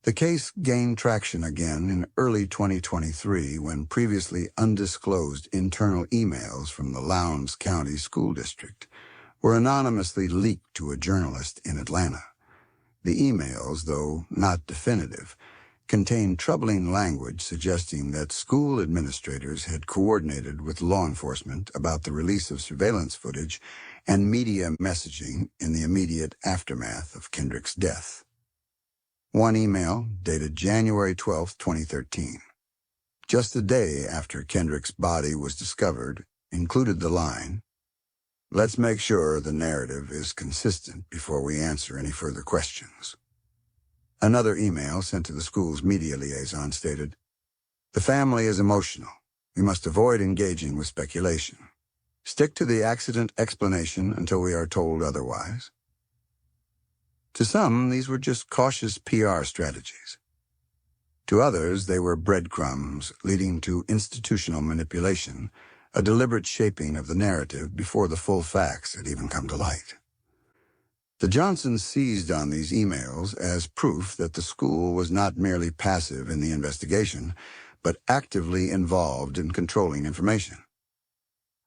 The case gained traction again in early 2023 when previously undisclosed internal emails from the Lowndes County School District were anonymously leaked to a journalist in Atlanta. The emails, though not definitive, contained troubling language suggesting that school administrators had coordinated with law enforcement about the release of surveillance footage and media messaging in the immediate aftermath of Kendrick's death. One email, dated January 12, 2013, just a day after Kendrick's body was discovered, included the line, "Let's make sure the narrative is consistent before we answer any further questions." Another email sent to the school's media liaison stated, "The family is emotional. We must avoid engaging with speculation. Stick to the accident explanation until we are told otherwise." To some, these were just cautious PR strategies. To others, they were breadcrumbs leading to institutional manipulation, a deliberate shaping of the narrative before the full facts had even come to light. The Johnsons seized on these emails as proof that the school was not merely passive in the investigation, but actively involved in controlling information.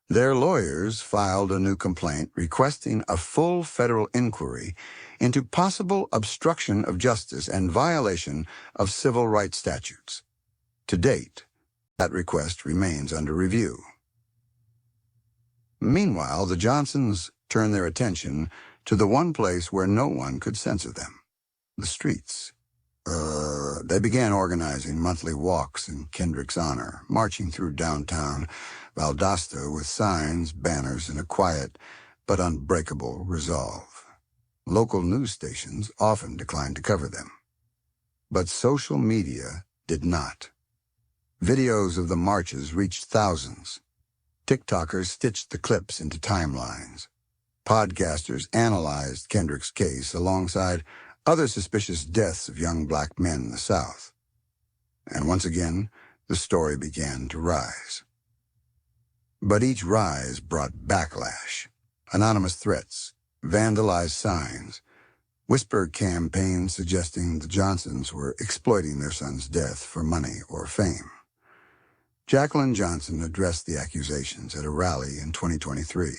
Their lawyers filed a new complaint requesting a full federal inquiry into possible obstruction of justice and violation of civil rights statutes. To date, that request remains under review. Meanwhile, the Johnsons turned their attention to the one place where no one could censor them, the streets. They began organizing monthly walks in Kendrick's honor, marching through downtown Valdosta with signs, banners, and a quiet but unbreakable resolve. Local news stations often declined to cover them. But social media did not. Videos of the marches reached thousands. TikTokers stitched the clips into timelines. Podcasters analyzed Kendrick's case alongside other suspicious deaths of young black men in the South. And once again, the story began to rise. But each rise brought backlash, anonymous threats, vandalized signs, whisper campaigns suggesting the Johnsons were exploiting their son's death for money or fame. Jacqueline Johnson addressed the accusations at a rally in 2023.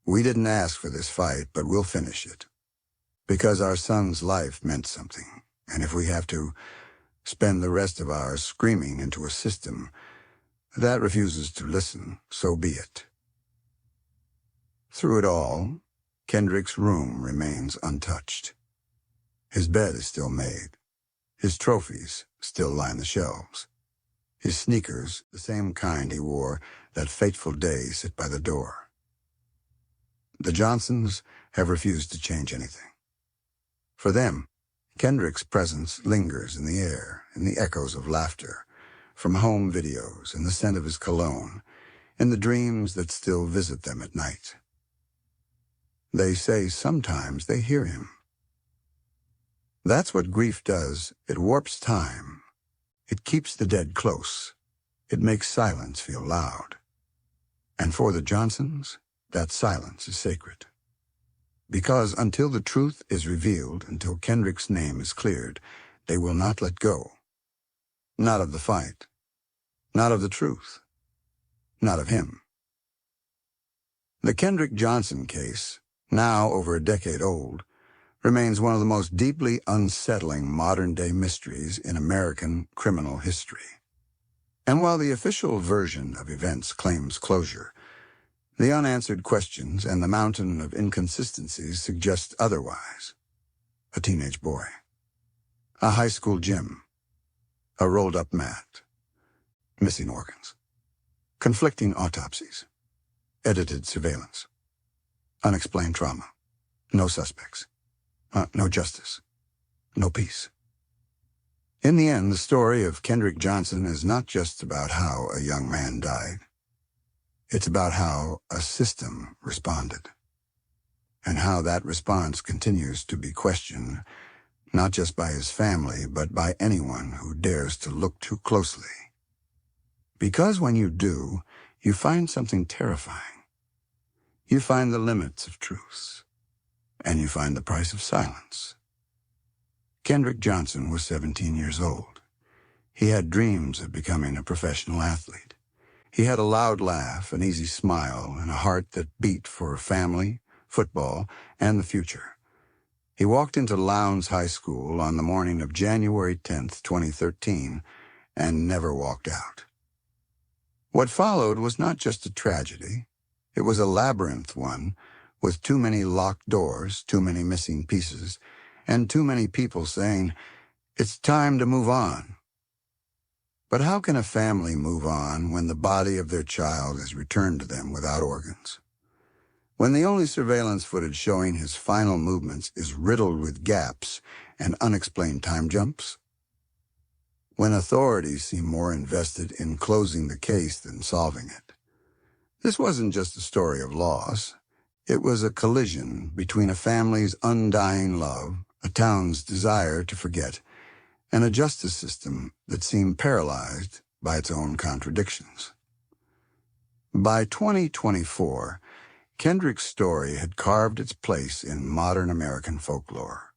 "We didn't ask for this fight, but we'll finish it. Because our son's life meant something, and if we have to spend the rest of ours screaming into a system that refuses to listen, so be it." Through it all, Kendrick's room remains untouched. His bed is still made. His trophies still line the shelves. His sneakers, the same kind he wore that fateful day, sit by the door. The Johnsons have refused to change anything. For them, Kendrick's presence lingers in the air, in the echoes of laughter, from home videos, in the scent of his cologne, in the dreams that still visit them at night. They say sometimes they hear him. That's what grief does. It warps time. It keeps the dead close. It makes silence feel loud. And for the Johnsons, that silence is sacred. Because until the truth is revealed, until Kendrick's name is cleared, they will not let go. Not of the fight. Not of the truth. Not of him. The Kendrick Johnson case, now over a decade old, remains one of the most deeply unsettling modern-day mysteries in American criminal history. And while the official version of events claims closure, the unanswered questions and the mountain of inconsistencies suggest otherwise. A teenage boy. A high school gym. A rolled-up mat. Missing organs. Conflicting autopsies. Edited surveillance. Unexplained trauma. No suspects. No justice. No peace. In the end, the story of Kendrick Johnson is not just about how a young man died. It's about how a system responded. And how that response continues to be questioned, not just by his family, but by anyone who dares to look too closely. Because when you do, you find something terrifying. You find the limits of truth. And you find the price of silence. Kendrick Johnson was 17 years old. He had dreams of becoming a professional athlete. He had a loud laugh, an easy smile, and a heart that beat for family, football, and the future. He walked into Lowndes High School on the morning of January 10th, 2013, and never walked out. What followed was not just a tragedy. It was a labyrinth one, with too many locked doors, too many missing pieces, and too many people saying, "It's time to move on." But how can a family move on when the body of their child is returned to them without organs? When the only surveillance footage showing his final movements is riddled with gaps and unexplained time jumps? When authorities seem more invested in closing the case than solving it? This wasn't just a story of loss. It was a collision between a family's undying love, a town's desire to forget, and a justice system that seemed paralyzed by its own contradictions. By 2024, Kendrick's story had carved its place in modern American folklore,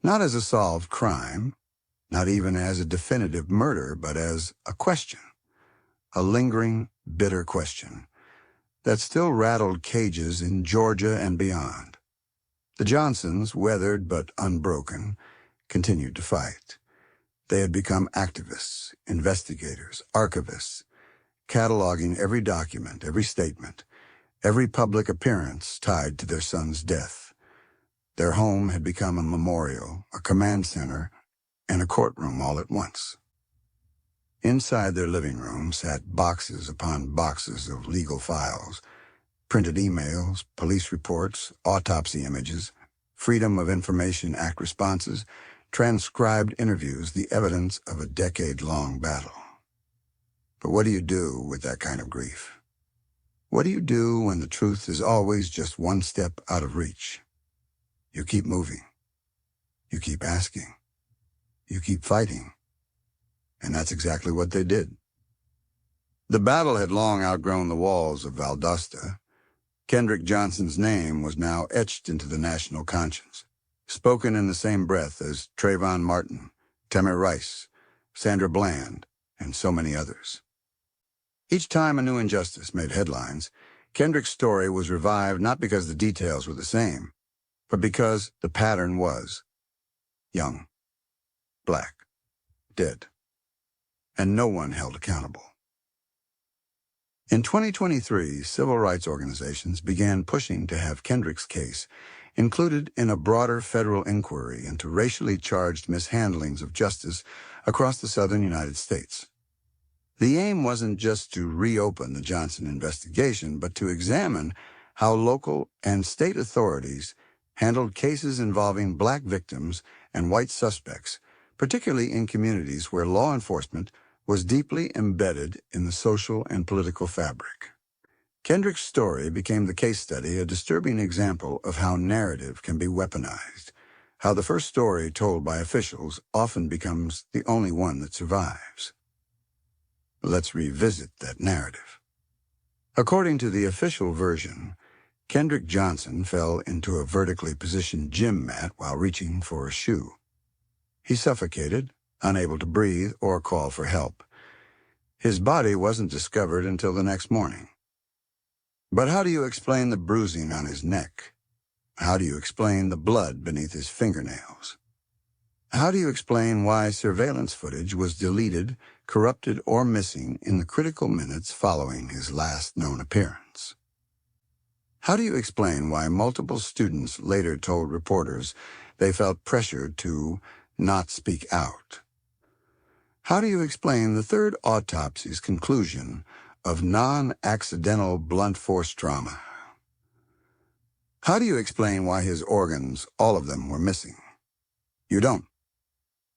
not as a solved crime, not even as a definitive murder, but as a question, a lingering, bitter question that still rattled cages in Georgia and beyond. The Johnsons, weathered but unbroken, continued to fight. They had become activists, investigators, archivists, cataloging every document, every statement, every public appearance tied to their son's death. Their home had become a memorial, a command center, and a courtroom all at once. Inside their living room sat boxes upon boxes of legal files, printed emails, police reports, autopsy images, Freedom of Information Act responses, transcribed interviews, the evidence of a decade-long battle. But what do you do with that kind of grief? What do you do when the truth is always just one step out of reach? You keep moving. You keep asking. You keep fighting. And that's exactly what they did. The battle had long outgrown the walls of Valdosta. Kendrick Johnson's name was now etched into the national conscience, spoken in the same breath as Trayvon Martin, Tamir Rice, Sandra Bland, and so many others. Each time a new injustice made headlines, Kendrick's story was revived not because the details were the same, but because the pattern was young, black, dead, and no one held accountable. In 2023, civil rights organizations began pushing to have Kendrick's case included in a broader federal inquiry into racially charged mishandlings of justice across the southern United States. The aim wasn't just to reopen the Johnson investigation, but to examine how local and state authorities handled cases involving black victims and white suspects, particularly in communities where law enforcement was deeply embedded in the social and political fabric. Kendrick's story became the case study, a disturbing example of how narrative can be weaponized, how the first story told by officials often becomes the only one that survives. Let's revisit that narrative. According to the official version, Kendrick Johnson fell into a vertically positioned gym mat while reaching for a shoe. He suffocated, unable to breathe or call for help. His body wasn't discovered until the next morning. But how do you explain the bruising on his neck? How do you explain the blood beneath his fingernails? How do you explain why surveillance footage was deleted, corrupted, or missing in the critical minutes following his last known appearance? How do you explain why multiple students later told reporters they felt pressured to not speak out? How do you explain the third autopsy's conclusion of non-accidental blunt force trauma? How do you explain why his organs, all of them, were missing? You don't.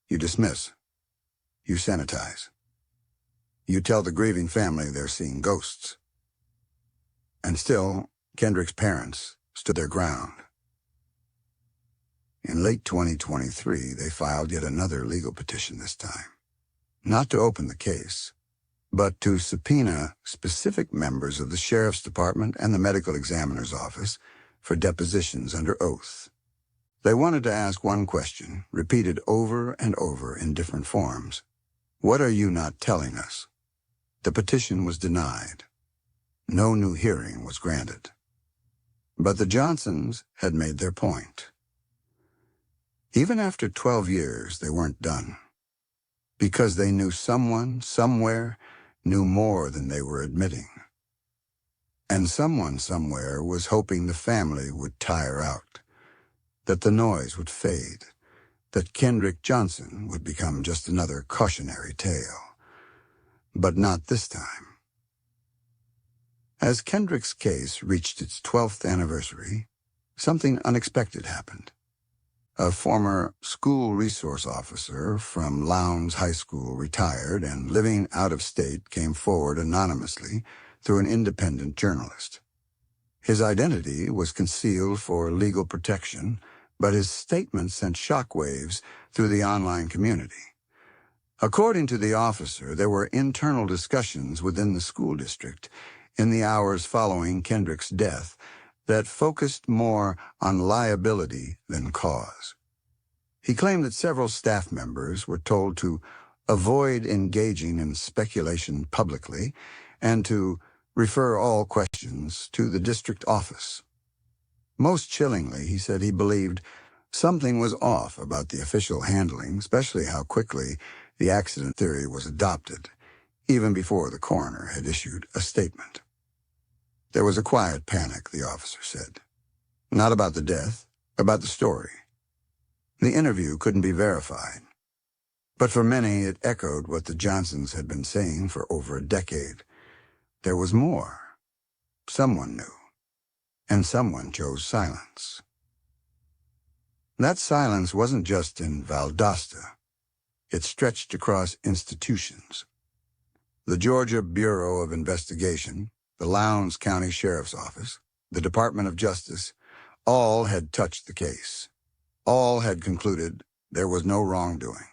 You dismiss. You sanitize. You tell the grieving family they're seeing ghosts. And still, Kendrick's parents stood their ground. In late 2023, they filed yet another legal petition this time. Not to open the case, but to subpoena specific members of the Sheriff's Department and the Medical Examiner's Office for depositions under oath. They wanted to ask one question, repeated over and over in different forms. What are you not telling us? The petition was denied. No new hearing was granted. But the Johnsons had made their point. Even after 12 years, they weren't done. Because they knew someone, somewhere, knew more than they were admitting. And someone, somewhere, was hoping the family would tire out, that the noise would fade, that Kendrick Johnson would become just another cautionary tale. But not this time. As Kendrick's case reached its 12th anniversary, something unexpected happened. A former school resource officer from Lowndes High School retired and living out of state came forward anonymously through an independent journalist. His identity was concealed for legal protection, but his statement sent shockwaves through the online community. According to the officer, there were internal discussions within the school district in the hours following Kendrick's death that focused more on liability than cause. He claimed that several staff members were told to avoid engaging in speculation publicly and to refer all questions to the district office. Most chillingly, he said he believed something was off about the official handling, especially how quickly the accident theory was adopted, even before the coroner had issued a statement. There was a quiet panic, the officer said. Not about the death, about the story. The interview couldn't be verified. But for many, it echoed what the Johnsons had been saying for over a decade. There was more. Someone knew. And someone chose silence. That silence wasn't just in Valdosta. It stretched across institutions. The Georgia Bureau of Investigation, the Lowndes County Sheriff's Office, the Department of Justice, all had touched the case. All had concluded there was no wrongdoing.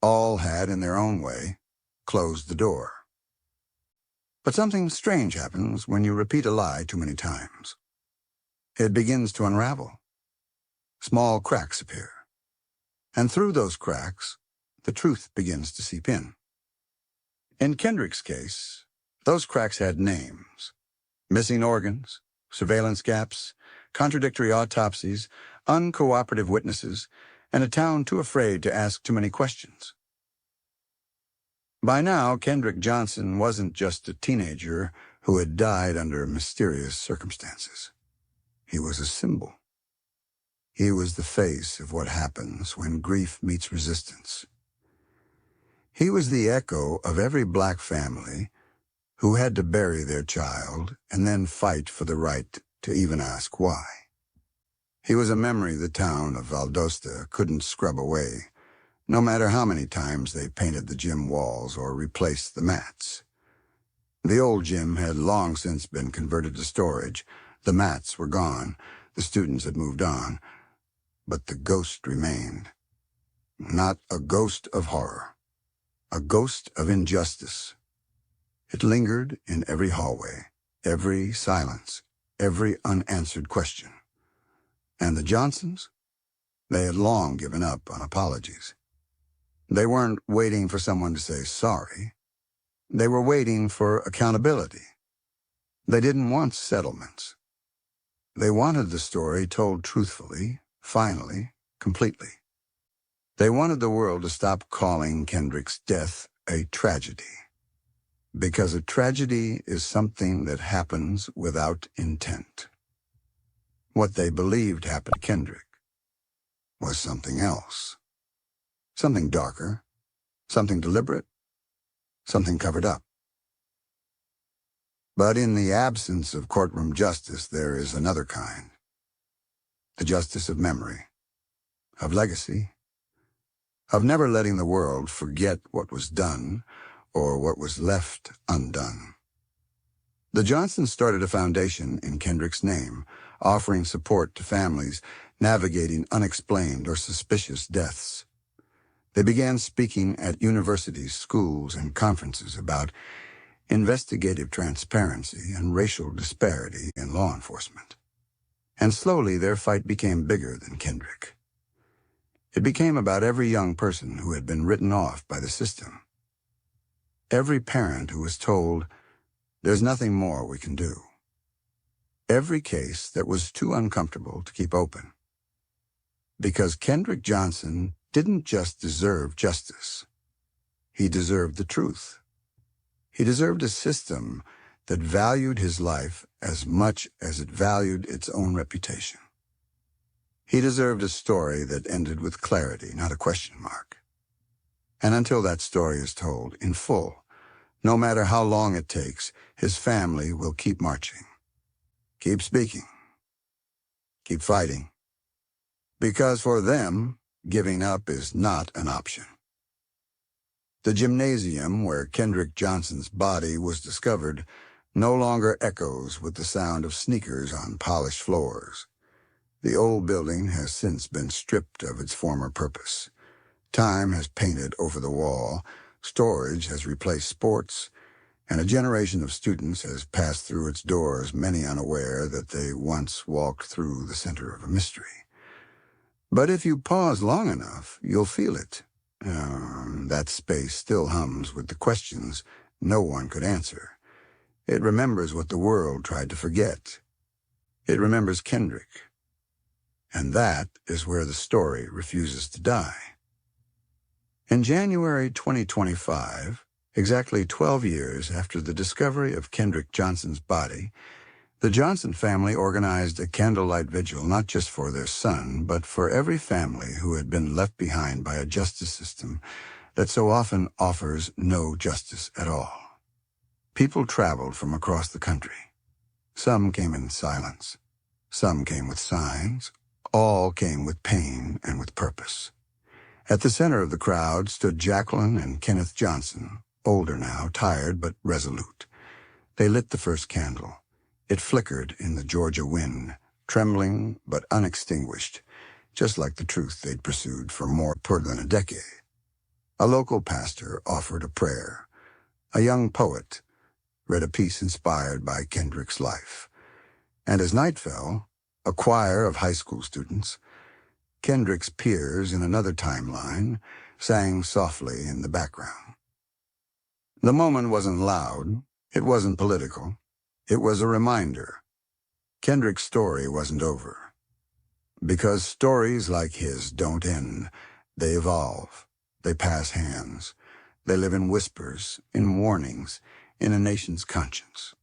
All had, in their own way, closed the door. But something strange happens when you repeat a lie too many times. It begins to unravel. Small cracks appear. And through those cracks, the truth begins to seep in. In Kendrick's case, those cracks had names: missing organs, surveillance gaps, contradictory autopsies, uncooperative witnesses, and a town too afraid to ask too many questions. By now, Kendrick Johnson wasn't just a teenager who had died under mysterious circumstances. He was a symbol. He was the face of what happens when grief meets resistance. He was the echo of every black family who had to bury their child and then fight for the right to even ask why. He was a memory the town of Valdosta couldn't scrub away, no matter how many times they painted the gym walls or replaced the mats. The old gym had long since been converted to storage. The mats were gone. The students had moved on. But the ghost remained. Not a ghost of horror. A ghost of injustice. It lingered in every hallway, every silence, every unanswered question. And the Johnsons? They had long given up on apologies. They weren't waiting for someone to say sorry. They were waiting for accountability. They didn't want settlements. They wanted the story told truthfully, finally, completely. They wanted the world to stop calling Kendrick's death a tragedy. Because a tragedy is something that happens without intent. What they believed happened to Kendrick was something else. Something darker, something deliberate, something covered up. But in the absence of courtroom justice, there is another kind. The justice of memory, of legacy, of never letting the world forget what was done or what was left undone. The Johnsons started a foundation in Kendrick's name, offering support to families navigating unexplained or suspicious deaths. They began speaking at universities, schools, and conferences about investigative transparency and racial disparity in law enforcement. And slowly their fight became bigger than Kendrick. It became about every young person who had been written off by the system. Every parent who was told, "There's nothing more we can do." Every case that was too uncomfortable to keep open. Because Kendrick Johnson didn't just deserve justice. He deserved the truth. He deserved a system that valued his life as much as it valued its own reputation. He deserved a story that ended with clarity, not a question mark. And until that story is told in full, no matter how long it takes, his family will keep marching. Keep speaking. Keep fighting. Because for them, giving up is not an option. The gymnasium where Kendrick Johnson's body was discovered no longer echoes with the sound of sneakers on polished floors. The old building has since been stripped of its former purpose. Time has painted over the wall, storage has replaced sports, and a generation of students has passed through its doors, many unaware that they once walked through the center of a mystery. But if you pause long enough, you'll feel it. That space still hums with the questions no one could answer. It remembers what the world tried to forget. It remembers Kendrick. And that is where the story refuses to die. In January 2025, exactly 12 years after the discovery of Kendrick Johnson's body, the Johnson family organized a candlelight vigil not just for their son, but for every family who had been left behind by a justice system that so often offers no justice at all. People traveled from across the country. Some came in silence. Some came with signs. All came with pain and with purpose. At the center of the crowd stood Jacqueline and Kenneth Johnson, older now, tired but resolute. They lit the first candle. It flickered in the Georgia wind, trembling but unextinguished, just like the truth they'd pursued for more than a decade. A local pastor offered a prayer. A young poet read a piece inspired by Kendrick's life. And as night fell, a choir of high school students, Kendrick's peers in another timeline, sang softly in the background. The moment wasn't loud. It wasn't political. It was a reminder. Kendrick's story wasn't over. Because stories like his don't end. They evolve. They pass hands. They live in whispers, in warnings, in a nation's conscience.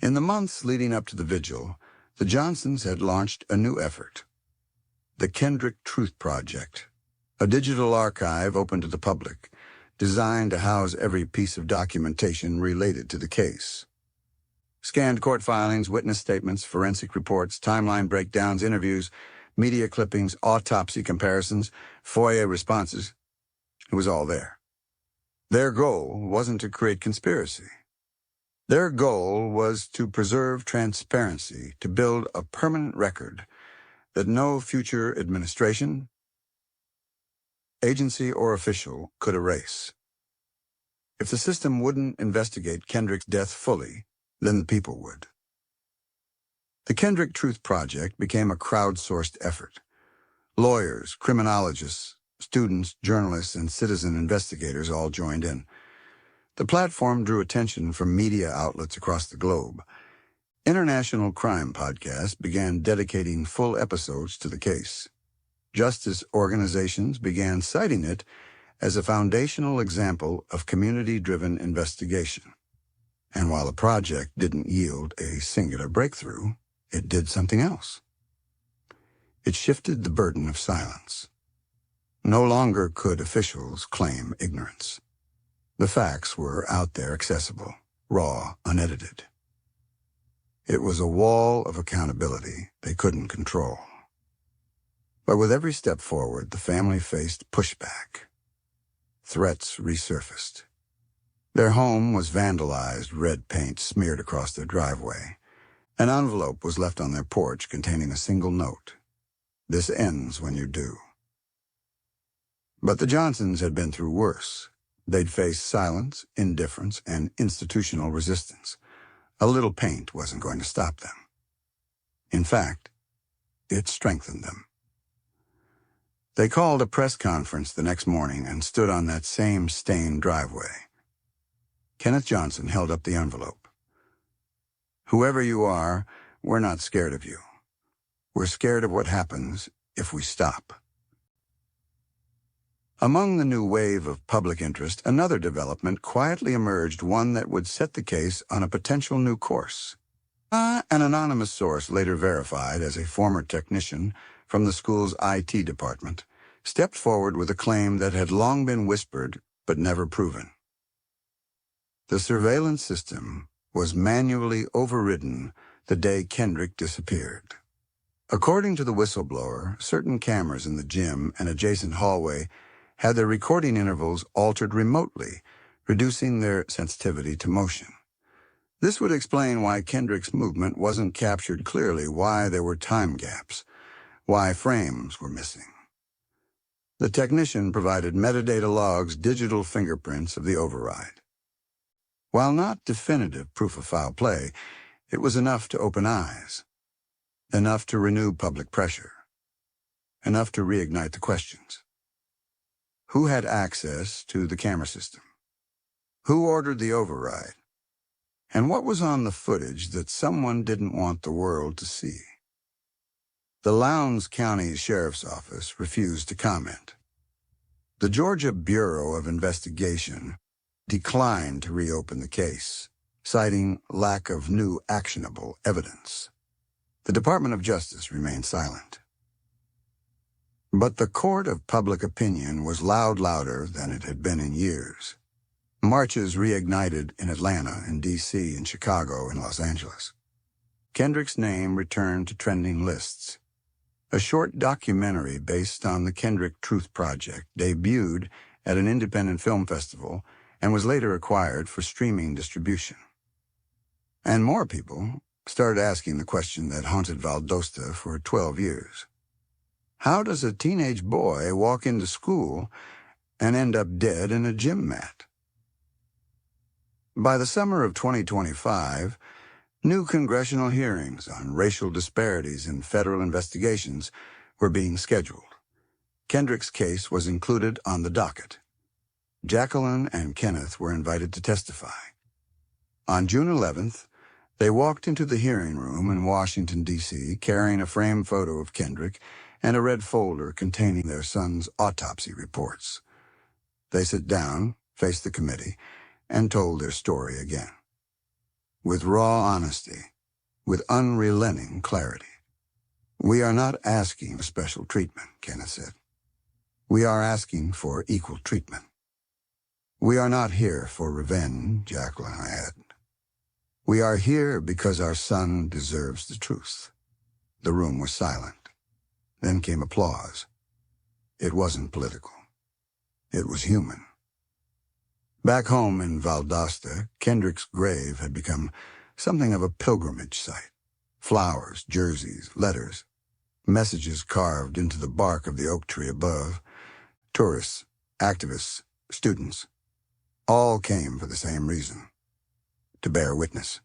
In the months leading up to the vigil, the Johnsons had launched a new effort. The Kendrick Truth Project, a digital archive open to the public, designed to house every piece of documentation related to the case. Scanned court filings, witness statements, forensic reports, timeline breakdowns, interviews, media clippings, autopsy comparisons, FOIA responses. It was all there. Their goal wasn't to create conspiracy. Their goal was to preserve transparency, to build a permanent record that no future administration, agency, or official could erase. If the system wouldn't investigate Kendrick's death fully, then the people would. The Kendrick Truth Project became a crowdsourced effort. Lawyers, criminologists, students, journalists, and citizen investigators all joined in. The platform drew attention from media outlets across the globe. International crime podcasts began dedicating full episodes to the case. Justice organizations began citing it as a foundational example of community-driven investigation. And while the project didn't yield a singular breakthrough, it did something else. It shifted the burden of silence. No longer could officials claim ignorance. The facts were out there, accessible, raw, unedited. It was a wall of accountability they couldn't control. But with every step forward, the family faced pushback. Threats resurfaced. Their home was vandalized, red paint smeared across their driveway. An envelope was left on their porch containing a single note. "This ends when you do." But the Johnsons had been through worse. They'd faced silence, indifference, and institutional resistance. A little paint wasn't going to stop them. In fact, it strengthened them. They called a press conference the next morning and stood on that same stained driveway. Kenneth Johnson held up the envelope. "Whoever you are, we're not scared of you. We're scared of what happens if we stop." Among the new wave of public interest, another development quietly emerged, one that would set the case on a potential new course. An anonymous source, later verified as a former technician from the school's IT department, stepped forward with a claim that had long been whispered but never proven. The surveillance system was manually overridden the day Kendrick disappeared. According to the whistleblower, certain cameras in the gym and adjacent hallway had their recording intervals altered remotely, reducing their sensitivity to motion. This would explain why Kendrick's movement wasn't captured clearly, why there were time gaps, why frames were missing. The technician provided metadata logs, digital fingerprints of the override. While not definitive proof of foul play, it was enough to open eyes, enough to renew public pressure, enough to reignite the questions. Who had access to the camera system? Who ordered the override? And what was on the footage that someone didn't want the world to see? The Lowndes County Sheriff's Office refused to comment. The Georgia Bureau of Investigation declined to reopen the case, citing lack of new actionable evidence. The Department of Justice remained silent. But the court of public opinion was louder than it had been in years. Marches reignited in Atlanta, in D.C., in Chicago, and Los Angeles. Kendrick's name returned to trending lists. A short documentary based on the Kendrick Truth Project debuted at an independent film festival and was later acquired for streaming distribution. And more people started asking the question that haunted Valdosta for 12 years. How does a teenage boy walk into school and end up dead in a gym mat? By the summer of 2025, new congressional hearings on racial disparities in federal investigations were being scheduled. Kendrick's case was included on the docket. Jacqueline and Kenneth were invited to testify. On June 11th, they walked into the hearing room in Washington, D.C., carrying a framed photo of Kendrick and a red folder containing their son's autopsy reports. They sat down, faced the committee, and told their story again. With raw honesty, with unrelenting clarity. "We are not asking for special treatment," Kenneth said. "We are asking for equal treatment." "We are not here for revenge," Jacqueline added. "We are here because our son deserves the truth." The room was silent. Then came applause. It wasn't political. It was human. Back home in Valdosta, Kendrick's grave had become something of a pilgrimage site. Flowers, jerseys, letters, messages carved into the bark of the oak tree above. Tourists, activists, students, all came for the same reason: to bear witness.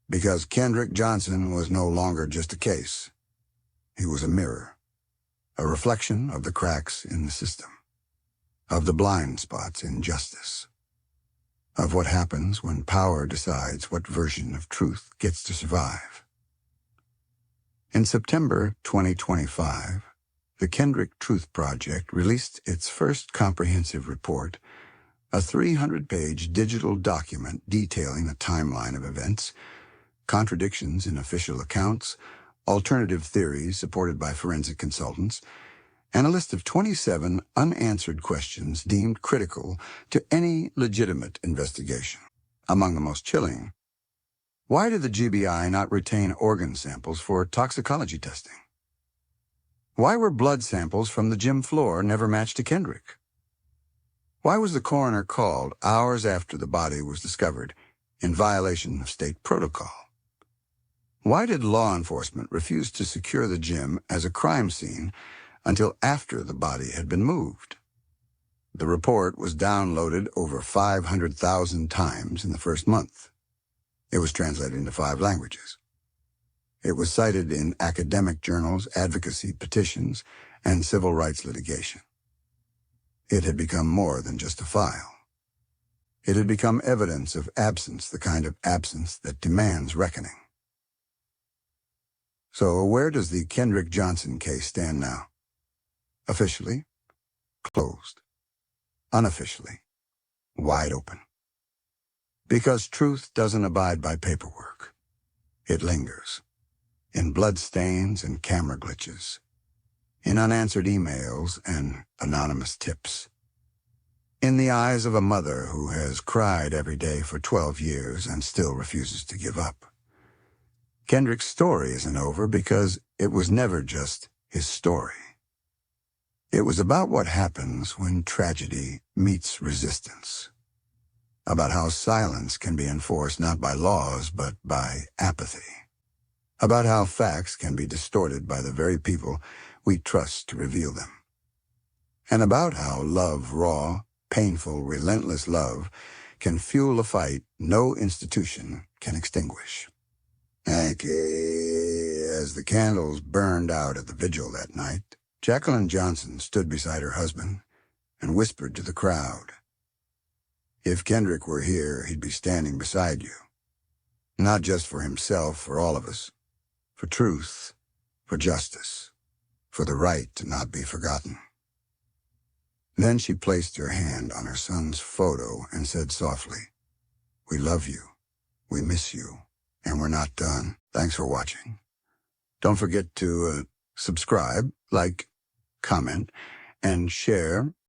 Because Kendrick Johnson was no longer just a case. He was a mirror, a reflection of the cracks in the system, of the blind spots in justice, of what happens when power decides what version of truth gets to survive. In September 2025, the Kendrick Truth Project released its first comprehensive report, a 300-page digital document detailing a timeline of events, contradictions in official accounts, alternative theories supported by forensic consultants, and a list of 27 unanswered questions deemed critical to any legitimate investigation. Among the most chilling: why did the GBI not retain organ samples for toxicology testing? Why were blood samples from the gym floor never matched to Kendrick? Why was the coroner called hours after the body was discovered, in violation of state protocol? Why did law enforcement refuse to secure the gym as a crime scene until after the body had been moved? The report was downloaded over 500,000 times in the first month. It was translated into 5 languages. It was cited in academic journals, advocacy petitions, and civil rights litigation. It had become more than just a file. It had become evidence of absence, the kind of absence that demands reckoning. So where does the Kendrick Johnson case stand now? Officially, closed. Unofficially, wide open. Because truth doesn't abide by paperwork. It lingers. In bloodstains and camera glitches. In unanswered emails and anonymous tips. In the eyes of a mother who has cried every day for 12 years and still refuses to give up. Kendrick's story isn't over because it was never just his story. It was about what happens when tragedy meets resistance. About how silence can be enforced not by laws but by apathy. About how facts can be distorted by the very people we trust to reveal them. And about how love, raw, painful, relentless love, can fuel a fight no institution can extinguish. As the candles burned out at the vigil that night, Jacqueline Johnson stood beside her husband and whispered to the crowd, "If Kendrick were here, he'd be standing beside you. Not just for himself, for all of us. For truth, for justice, for the right to not be forgotten." Then she placed her hand on her son's photo and said softly, "We love you, we miss you, and we're not done." Thanks for watching. Don't forget to subscribe, like, comment, and share